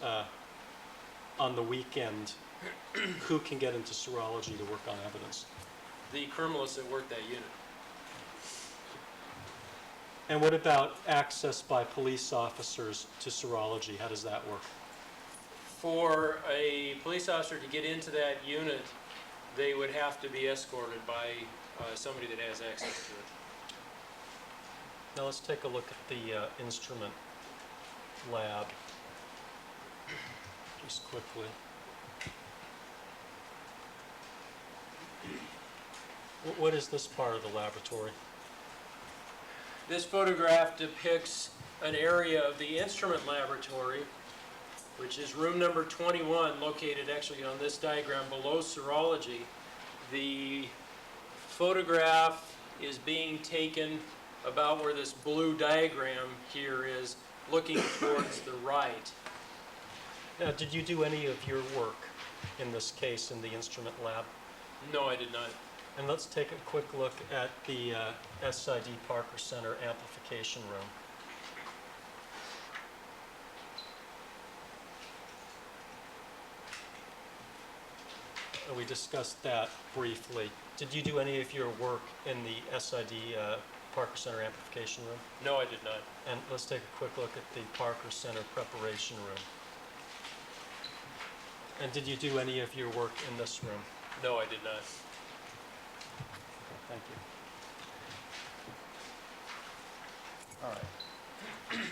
Speaker 2: on the weekend, who can get into serology to work on evidence?
Speaker 6: The criminalists that work that unit.
Speaker 2: And what about access by police officers to serology? How does that work?
Speaker 6: For a police officer to get into that unit, they would have to be escorted by somebody that has access to it.
Speaker 2: Now let's take a look at the instrument lab just quickly. What is this part of the laboratory?
Speaker 6: This photograph depicts an area of the instrument laboratory, which is room number 21, located actually on this diagram below serology. The photograph is being taken about where this blue diagram here is, looking towards the right.
Speaker 2: Now, did you do any of your work in this case in the instrument lab?
Speaker 6: No, I did not.
Speaker 2: And let's take a quick look at the SID Parker Center amplification room. We discussed that briefly. Did you do any of your work in the SID Parker Center amplification room?
Speaker 6: No, I did not.
Speaker 2: And let's take a quick look at the Parker Center preparation room. And did you do any of your work in this room?
Speaker 6: No, I did not.
Speaker 2: Thank you. All right.